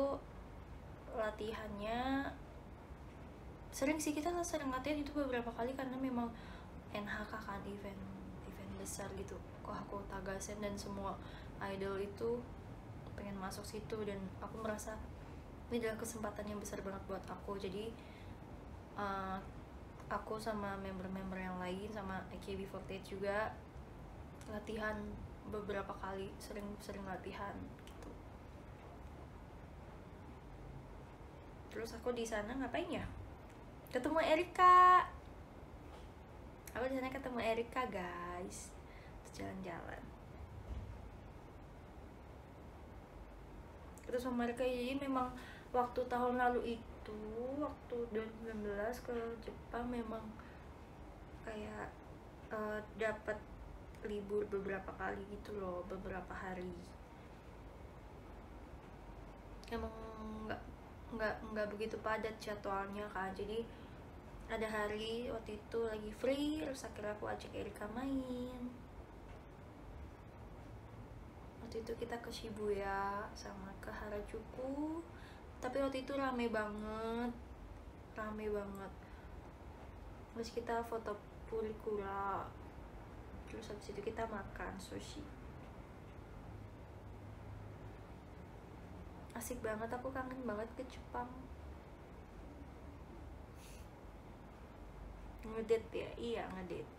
latihannya sering sih, kita sering latihan itu beberapa kali karena memang NHK kan event besar gitu. Aku Tagasen dan semua idol itu pengen masuk situ, dan aku merasa ini adalah kesempatan yang besar banget buat aku. Jadi aku sama member-member yang lain sama AKB48 juga latihan beberapa kali, sering latihan gitu. Terus aku di sana ngapain ya? Ketemu Erika. Aku di sana ketemu Erika guys. Terus jalan-jalan. Terus sama Erika, jadi memang waktu tahun lalu itu, waktu 2019 ke Jepang, memang kayak dapat libur beberapa kali gitu loh, beberapa hari. Emang nggak begitu padat jadwalnya kan, jadi ada hari waktu itu lagi free, terus akhirnya aku ajak Erika main. Waktu itu kita ke Shibuya sama ke Harajuku, tapi waktu itu rame banget. Terus kita foto purikura, terus habis itu kita makan sushi. Asik banget, aku kangen banget ke Jepang. Ngedate ya? Iya, ngedate.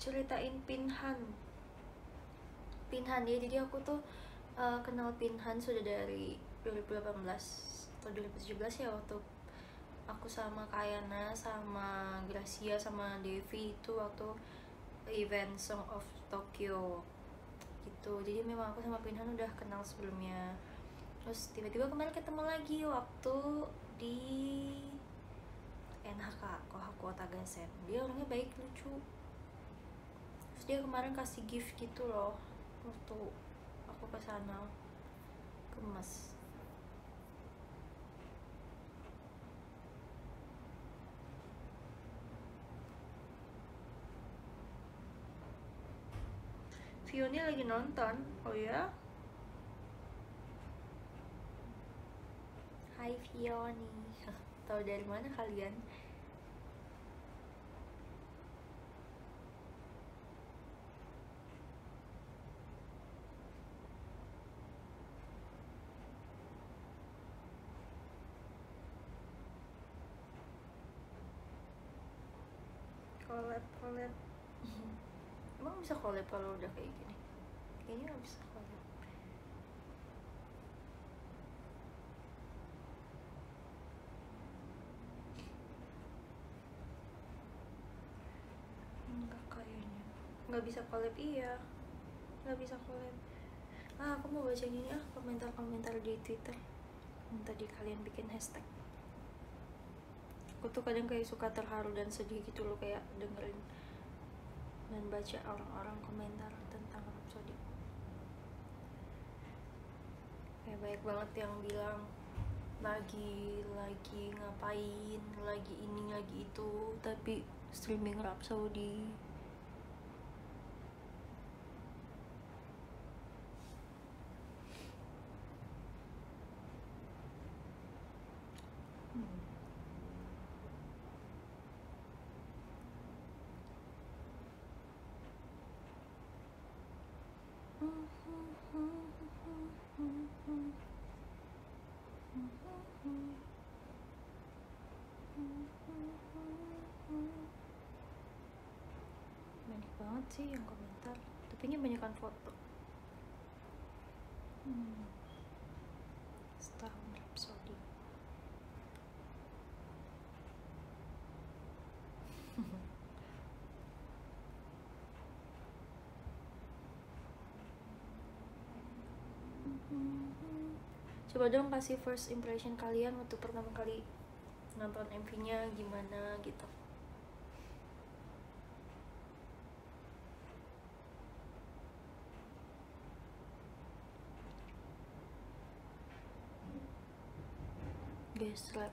Ceritain Pinhan ya. Jadi aku tuh kenal Pinhan sudah dari 2018 atau 2017 ya, waktu aku sama Kayana, sama Gracia, sama Devi itu waktu event Song of Tokyo gitu. Jadi memang aku sama Pinhan udah kenal sebelumnya. Terus tiba-tiba kemarin ketemu lagi waktu di NHK Kohaku Tagasen. Dia orangnya baik, lucu. Terus dia kemarin kasih gift gitu loh waktu aku kesana, gemes. Fioni lagi nonton. Oh ya? Hai Fioni. Tahu dari mana kalian? Collab. Emang bisa collab kalau udah kayak gini? Kayaknya nggak bisa collab. Enggak kayaknya. Nggak bisa collab, iya. Nggak bisa collab. Aku mau baca ini komentar-komentar di Twitter. Minta di kalian bikin hashtag. Aku tuh kadang kayak suka terharu dan sedih gitu loh, kayak dengerin dan baca orang-orang komentar tentang Rhapsody. Kayak banyak banget yang bilang lagi ngapain, lagi ini lagi itu, tapi streaming Rhapsody. sih yang komentar, tapi ini banyakan foto. Setahun Rhapsody. Coba dong kasih first impression kalian waktu pertama kali nonton MV-nya gimana gitu. Guys, rap.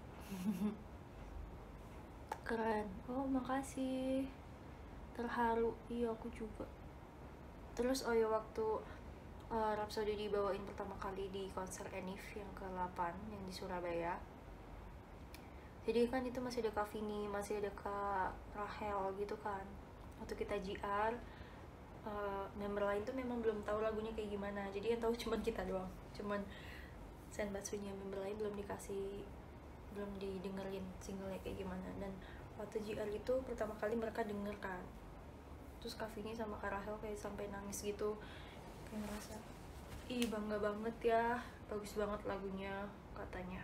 Keren. Oh, makasih. Terharu. Iya, aku juga. Terus oh ya, waktu Rhapsody dibawain pertama kali di konser Enif yang ke-8 yang di Surabaya. Jadi kan itu masih ada Kak Vini, masih ada Kak Rahel gitu kan. Waktu kita JR, member lain tuh memang belum tahu lagunya kayak gimana. Jadi yang tahu cuman kita doang. Cuman Senbatsunya, member lain belum didengerin singlenya kayak gimana. Dan waktu JR itu pertama kali mereka denger kan. Terus Kak Vini sama Kak Rahel kayak sampai nangis gitu. Kayak ngerasa, ih bangga banget ya, bagus banget lagunya katanya.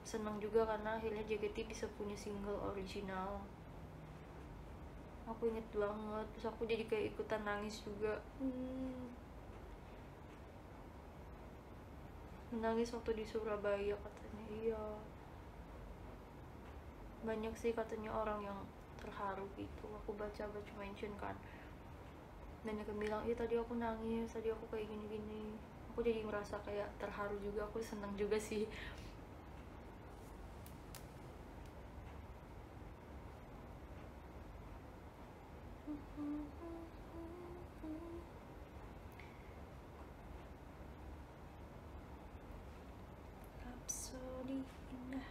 Senang juga karena akhirnya JKT bisa punya single original. Aku inget banget, terus aku jadi kayak ikutan nangis juga. Menangis waktu di Surabaya katanya. Iya, banyak sih katanya orang yang terharu gitu. Aku baca mention kan, banyak yang bilang, iya tadi aku nangis, tadi aku kayak gini-gini. Aku jadi ngerasa kayak terharu juga, aku senang juga sih. Rhapsody indah.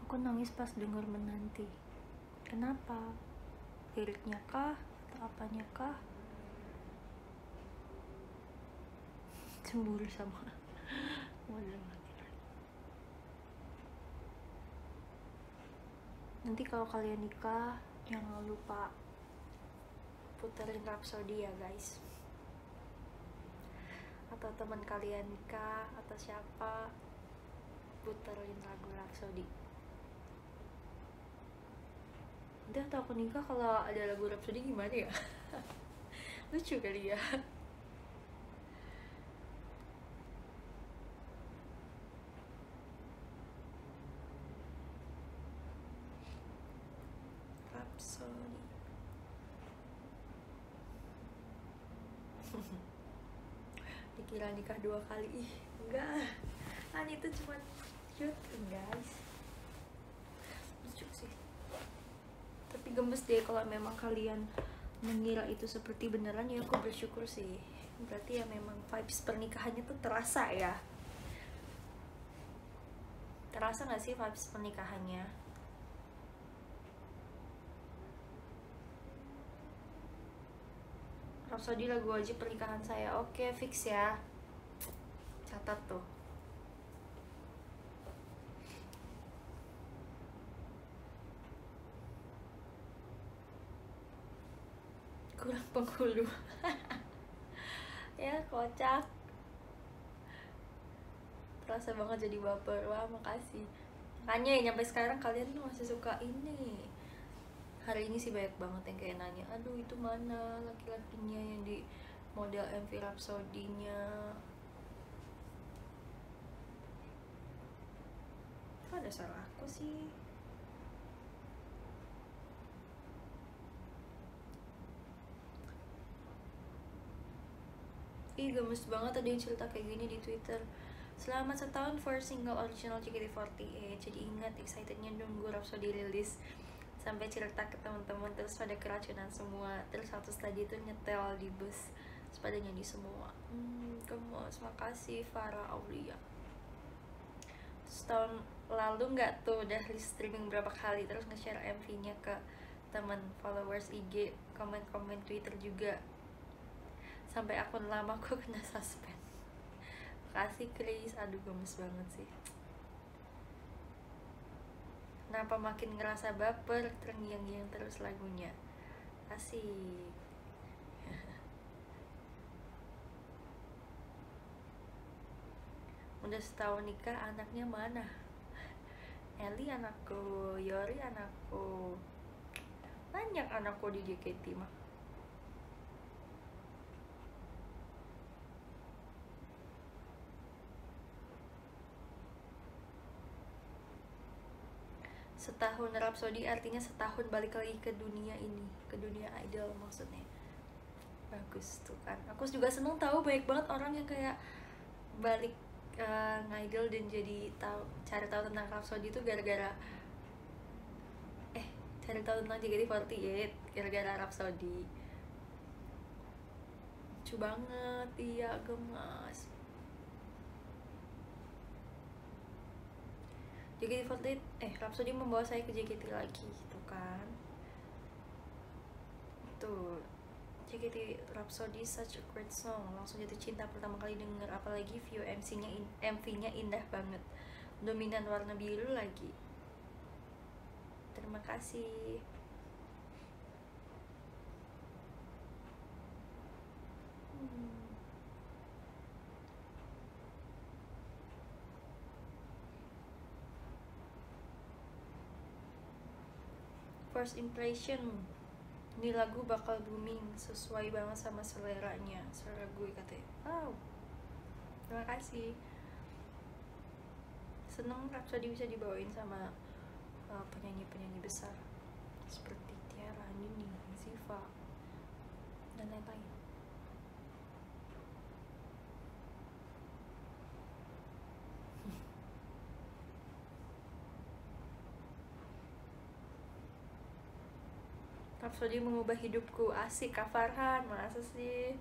Aku nangis pas denger Menanti. Kenapa? Liriknya kah? Atau apanya kah? Cemburu sama model laki-laki. Nanti kalau kalian nikah, jangan lupa puterin Rhapsody ya guys. Atau teman kalian nikah atau siapa, puterin lagu Rhapsody. Udah, atau aku nikah kalau ada lagu Rhapsody gimana ya? Lucu kali ya. Rhapsody. Dikira nikah 2 kali. Ih, enggak. Kan itu cuma syuting guys. Lucu sih. Tapi gemes deh kalau memang kalian mengira itu seperti beneran, ya aku bersyukur sih. Berarti ya memang vibes pernikahannya tuh terasa ya. Terasa gak sih vibes pernikahannya? Rhapsody lagu wajib pernikahan saya. Oke, fix ya. Catat tuh. Kurang penghulu. Ya, kocak. Terasa banget jadi baper. Wah, makasih. Makanya ya, nyampe sekarang kalian tuh masih suka ini. Hari ini sih banyak banget yang kayak nanya, aduh itu mana laki-lakinya yang di model MV Rhapsody-nya. Kok ada salah aku sih? Ih, gemes banget ada yang cerita kayak gini di Twitter. Selamat setahun for single original JKT48. Jadi ingat, excitednya nunggu Rhapsody rilis. Sampai cerita ke teman-teman, terus pada keracunan semua. Terus satu tadi itu nyetel di bus, terus pada nyanyi semua. Gemes, makasih Farah Aulia. Terus tahun lalu nggak tuh udah streaming berapa kali, terus nge-share MV-nya ke teman, followers IG, komen-komen Twitter juga. Sampai akun lama kok kena suspend. Makasih Chris, aduh gemes banget sih. Kenapa makin ngerasa baper, terngiang-ngiang terus lagunya. Asik. Udah setahun nikah, anaknya mana? Eli anakku, Yori anakku, banyak anakku di JKT mah. Setahun Rhapsody artinya setahun balik lagi ke dunia ini, ke dunia idol maksudnya. Bagus tuh kan, aku juga seneng tahu banyak banget orang yang kayak balik ngidol dan jadi cari tahu tentang Rhapsody itu gara-gara cari tahu tentang JKT48 gara-gara Rhapsody. Lucu banget, iya gemas. JKT48 Rhapsody membawa saya ke JKT lagi gitu kan. Tuh JKT Rhapsody such a great song, langsung jatuh cinta pertama kali denger, apalagi view MV-nya indah banget, dominan warna biru lagi. Terima kasih. First impression, ini lagu bakal booming, sesuai banget sama selera gue katanya. Wow, terima kasih. Seneng Rhapsody bisa dibawain sama penyanyi-penyanyi besar seperti Tiara, Nini, Ziva, dan lain-lain. Rhapsody mengubah hidupku, asik Kak Farhan, masa sih?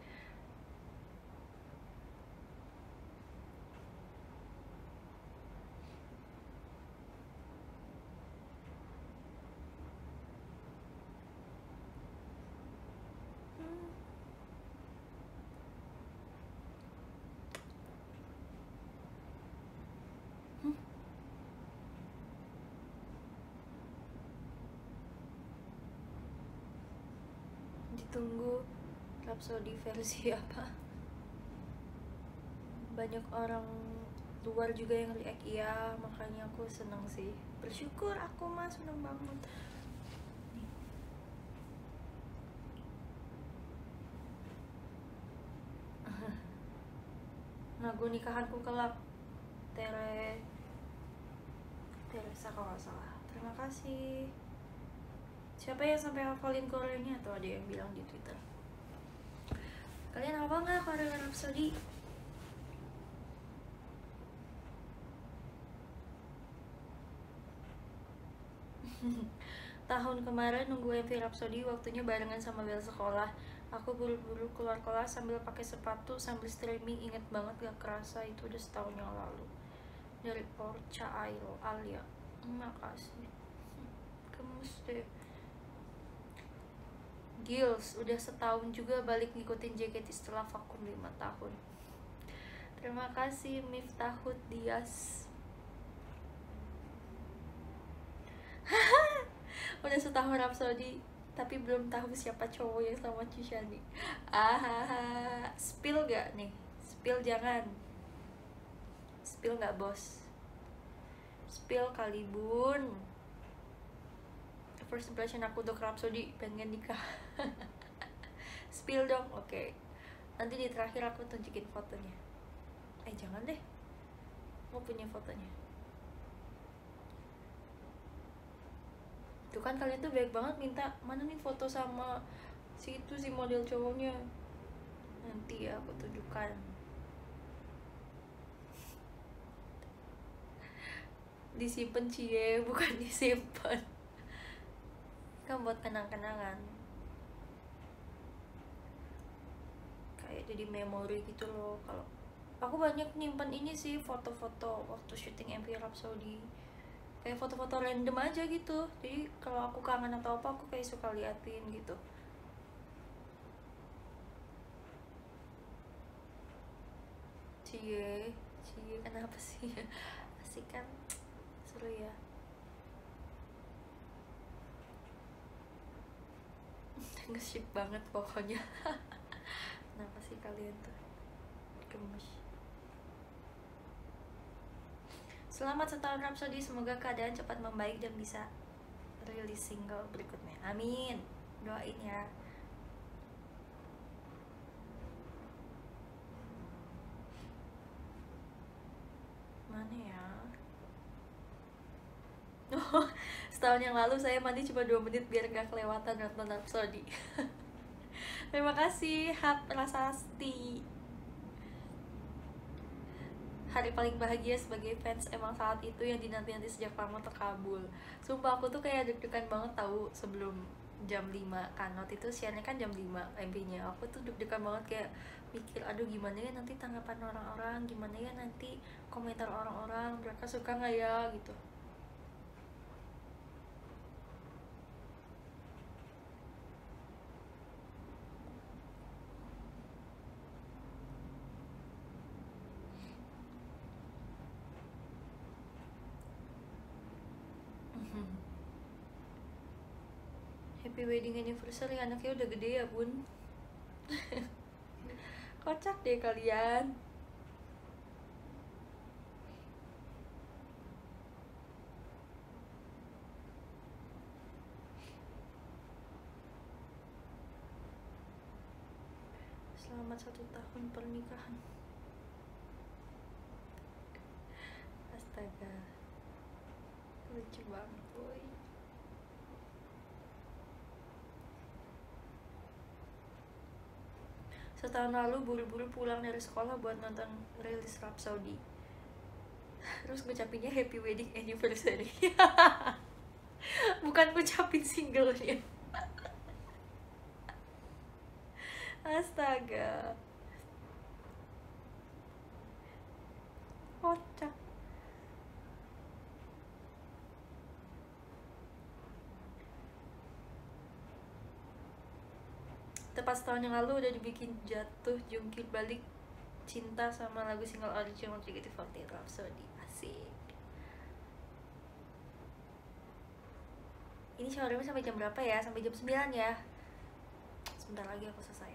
Ditunggu Rhapsody versi apa? Banyak orang luar juga yang react, iya, makanya aku seneng sih, bersyukur aku mah, seneng banget. Lagu nikahanku kelak, Teresa kalau nggak salah. Terima kasih. Siapa yang sampai hafalin Koreanya? Atau ada yang bilang di Twitter. Kalian hafal nggak Korea Rhapsody? Tahun kemarin nunggu MV Rhapsody, waktunya barengan sama bel sekolah. Aku buru-buru keluar kelas sambil pakai sepatu sambil streaming, inget banget gak kerasa itu udah setahun yang lalu. Dari Porca Alia. Makasih. Gemes deh. Gils, udah setahun juga balik ngikutin JKT setelah vakum 5 tahun. Terima kasih Miftahud Dias. Udah setahun Rhapsody, tapi belum tahu siapa cowok yang sama Cushani. Spill gak nih? Spill jangan. Spill gak bos? Spill kali bun. First impression aku untuk Rhapsody, pengen nikah. Spill dong, oke. Nanti di terakhir aku tunjukin fotonya. Jangan deh, mau punya fotonya. Tuh kan kalian tuh baik banget minta mana nih foto sama si model cowoknya. Nanti ya aku tunjukkan. Disimpen cie, bukan disimpan. Kan buat kenang-kenangan, kayak jadi memori gitu loh. Kalau aku banyak nyimpan ini sih, foto-foto waktu syuting MV Rhapsody, kayak foto-foto random aja gitu. Jadi kalau aku kangen atau apa, aku kayak suka liatin gitu. Cie kenapa sih? Asik kan, seru ya. nge-ship banget pokoknya. Kenapa sih kalian tuh gemes? Selamat setahun Rhapsody, semoga keadaan cepat membaik dan bisa rilis single berikutnya. Amin, doain ya. Mana ya? Oh, setahun yang lalu saya mandi cuma 2 menit biar gak kelewatan nonton Rhapsody. Terima kasih Hap Rasasti. Hari paling bahagia sebagai fans emang saat itu yang dinanti-nanti sejak lama terkabul. Sumpah aku tuh kayak deg-degan banget tahu sebelum jam 5 kan. Waktu itu siarnya kan jam 5 MV-nya. Aku tuh deg-degan banget kayak mikir, aduh gimana ya nanti tanggapan orang-orang, gimana ya nanti komentar orang-orang, mereka suka nggak ya gitu. Happy wedding anniversary, anaknya udah gede ya bun. Kocak deh kalian. Selamat 1 tahun pernikahan. Astaga, lucu banget boy. Setahun lalu buru-buru pulang dari sekolah buat nonton rilis Rhapsody. Terus ngucapinnya happy wedding anniversary. Bukan ngucapin singlenya. Astaga, kocak. Tepat setahun yang lalu udah dibikin jatuh jungkir balik cinta sama lagu single original JKT48 Rhapsody. Asik. Ini showernya sampai jam berapa ya? Sampai jam 9 ya. Sebentar lagi aku selesai.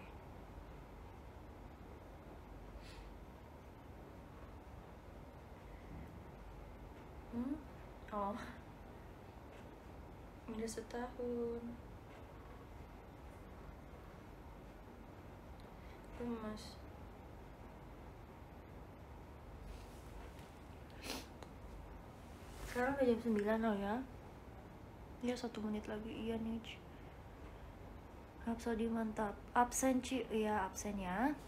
Oh, udah setahun. Gemes. Sekarang udah jam 9 loh ya. Ya 1 menit lagi. Iya nih. Rhapsody mantap. Absen Ci. Iya absen ya.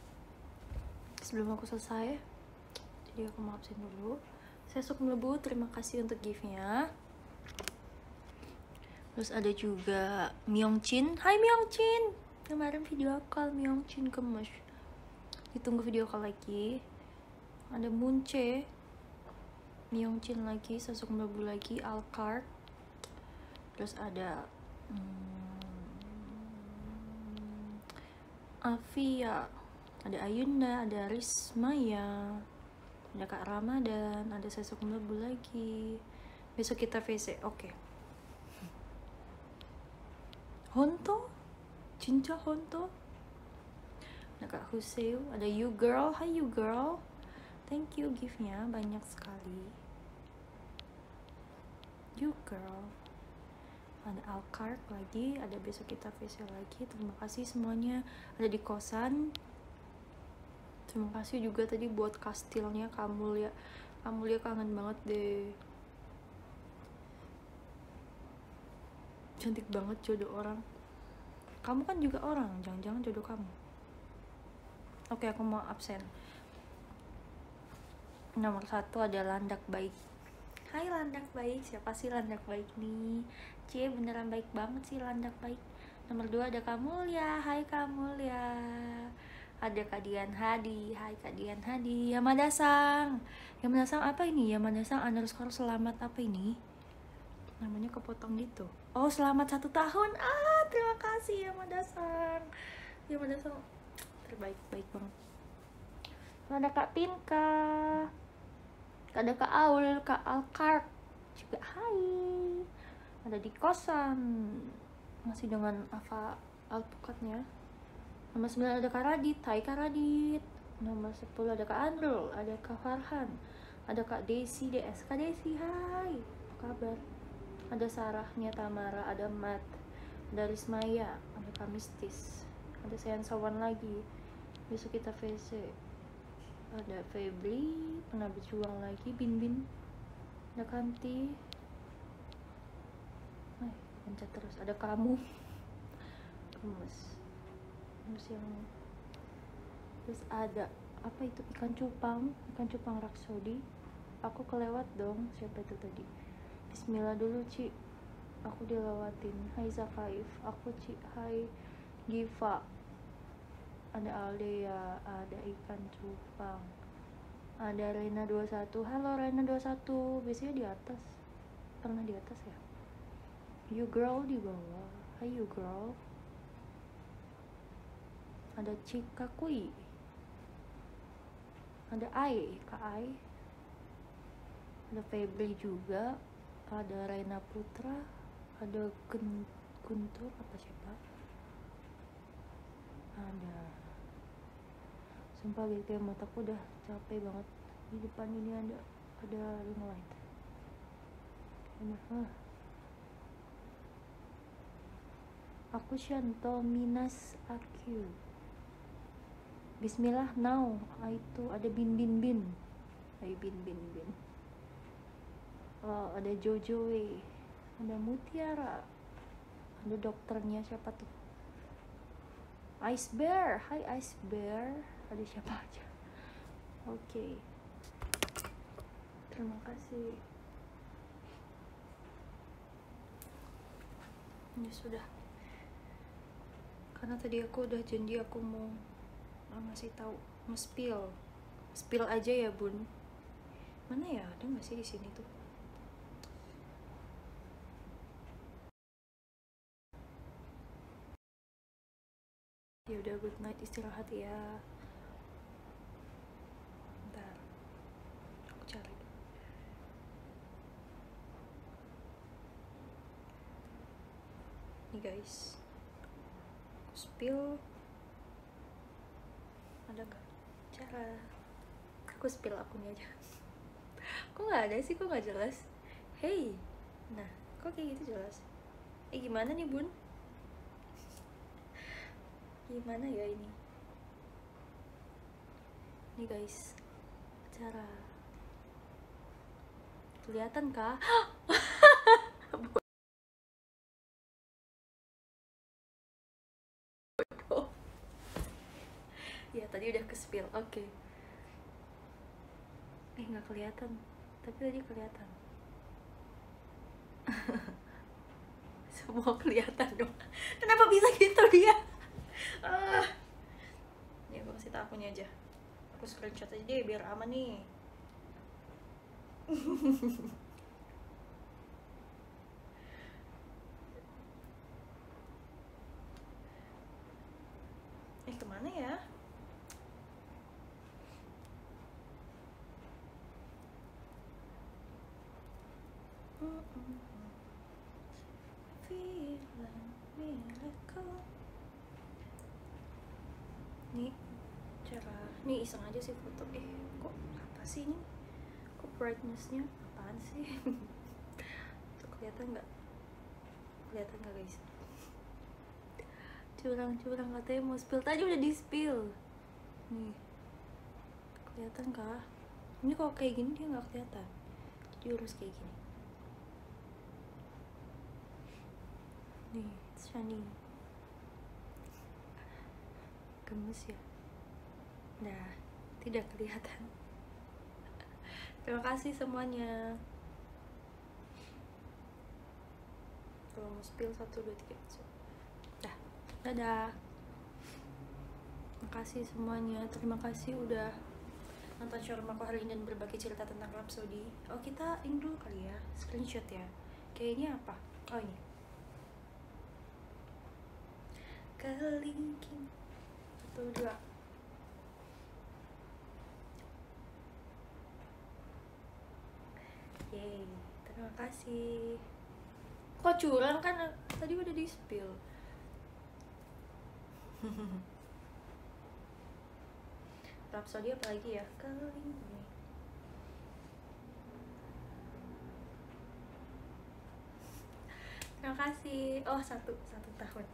Sebelum aku selesai, jadi aku mau absen dulu. Saya Suk Melebu, terima kasih untuk gift-nya. Terus ada juga Myeongchin. Hai Myeongchin. Kemarin video call Myeongchin gemes. Ditunggu video call lagi. Ada Munche, Myeongchin lagi, Sesuk Melebu lagi, Alcard. Terus ada Afia, ada Ayunda, ada Rismaya, ada Kak Ramadan, ada Sesuk Melebu lagi. Besok kita VC, oke. Honto, Cinca Honto, ada Kak Huseu, ada You Girl, hi You Girl. Thank you gift-nya banyak sekali. You Girl. Ada Alcard lagi, ada besok kita VC lagi. Terima kasih semuanya. Ada di kosan. Terima kasih juga tadi buat kastilnya kamu ya. Kamu ya kangen banget deh. Cantik banget jodoh orang. Kamu kan juga orang, jangan-jangan jodoh kamu. Oke, aku mau absen. Nomor 1 ada Landak Baik. Hai Landak Baik, siapa sih Landak Baik nih? Cie, beneran baik banget sih Landak Baik. Nomor 2 ada Kamulya. Hai Kamulya. Ada Kak Dian Hadi. Hai Kak Dian Hadi. Yamada-sang. Yamada-sang apa ini? Yamada-sang underscore selamat apa ini? Namanya kepotong gitu. Oh, selamat 1 tahun. Ah, terima kasih Yamada-sang. Yamada-sang terbaik, baik banget. Ada Kak Pinka. Ada Kak Aul, Kak Alcard juga hai. Ada di kosan masih dengan Ava alpukatnya. Nomor 9 ada Kak Radit, hai Kak Radit. Nomor 10 ada Kak Andrul, ada Kak Farhan, ada Kak Desi DS. Kak Desi, hai, apa kabar? Ada Sarahnya Tamara, ada Matt, ada Rismaya, ada Kak Mistis, ada Sawan lagi. Besok kita VC. Ada Febri, pernah berjuang lagi, Bin, ada Kanti. Pencet terus, ada kamu. Gemes. Terus yang terus ada apa itu, ikan cupang Raksodi. Aku kelewat dong, siapa itu tadi? Bismillah dulu Ci, aku dilewatin. Hai Zakaif, aku Ci. Hai Giva, ada Aldea, ada ikan cupang, ada Rena 21. Halo Rena 21, biasanya di atas, pernah di atas ya? You girl di bawah. Hai you girl. Ada Cika Kui, ada Kak Ai, ada Febri juga, ada Raina Putra, ada Guntur apa siapa, ada, sumpah gitu ya, mataku udah capek banget. Di depan ini ada ring light. Aku Shanto Minas Aku. Bismillah now. Itu ada Bin. Hai Bin. Oh, ada Jojo, ada Mutiara, ada dokternya siapa tuh? Ice Bear, hai Ice Bear, ada siapa aja? Oke. Terima kasih. Ya sudah. Karena tadi aku udah janji aku mau ngasih tahu, mau spill aja ya Bun. Mana ya, ada nggak sih di sini tuh? Ya udah, good night, istirahat ya. Bentar, aku cari. Nih guys, aku spill. Ada nggak cara aku spill akunnya aja? Kok nggak ada sih, kok nggak jelas? Hey, nah kok kayak gitu jelas? Gimana nih Bun? Gimana ya ini? Nih guys, cara kelihatan kah? Ya tadi udah ke spill, oke. Nggak kelihatan, tapi tadi kelihatan. Semua kelihatan dong. Kenapa bisa gitu dia? Ya gue kasih tau akunnya aja. Aku screenshot aja deh biar aman nih. Kemana ya? Nih cara, nih iseng aja sih foto. Kok apa sih ini? Kok brightnessnya apaan sih? Tuh kelihatan nggak? Kelihatan nggak guys? Curang katanya mau spill, tadi udah di spill. Nih kelihatan kah? Ini kalau kayak gini dia nggak kelihatan, jadi harus kayak gini. Nih shiny, gemes ya. Nah, tidak kelihatan. Terima kasih semuanya. Kalau mau spill 1, 2, 3 dah. Dadah. Makasih semuanya. Terima kasih udah nonton showroom aku hari ini dan berbagi cerita tentang Rhapsody. Oh, kita ini dulu kali ya, screenshot ya. Kayaknya apa? Oh ini. Kelingking. 1, 2. Yeay, terima kasih. Kok curang kan tadi udah di spill. Rhapsody apa lagi ya? Kali ini. Terima kasih. Oh, satu tahun.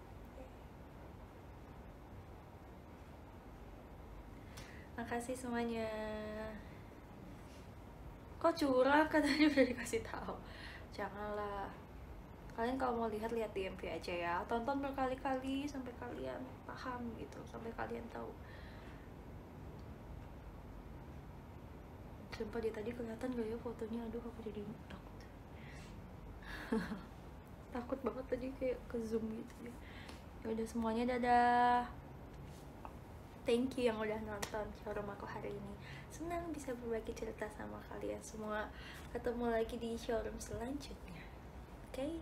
Makasih semuanya. Kok curang, katanya udah dikasih tahu. Janganlah. Kalian kalau mau lihat di MV aja ya. Tonton berkali-kali sampai kalian paham gitu, sampai kalian tahu. Sumpah dia tadi kelihatan gak ya fotonya? Aduh, aku jadi takut. Takut banget tadi, kayak ke zoom gitu ya. Ya udah semuanya, dadah. Thank you yang udah nonton showroom aku hari ini. Senang bisa berbagi cerita sama kalian semua. Ketemu lagi di showroom selanjutnya. Oke?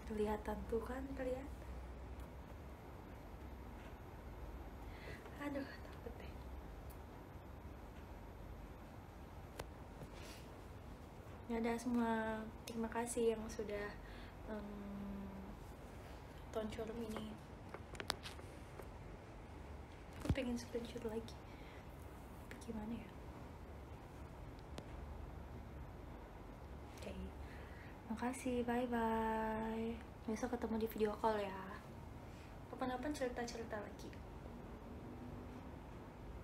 Kelihatan tuh kan, kelihatan. Aduh, takut deh. Dadah semua. Terima kasih yang sudah nonton showroom ini. Aku pengen screenshot lagi, tapi gimana ya? Oke, makasih, bye bye. Besok ketemu di video call ya. Kapan-kapan cerita-cerita lagi.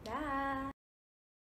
Dah.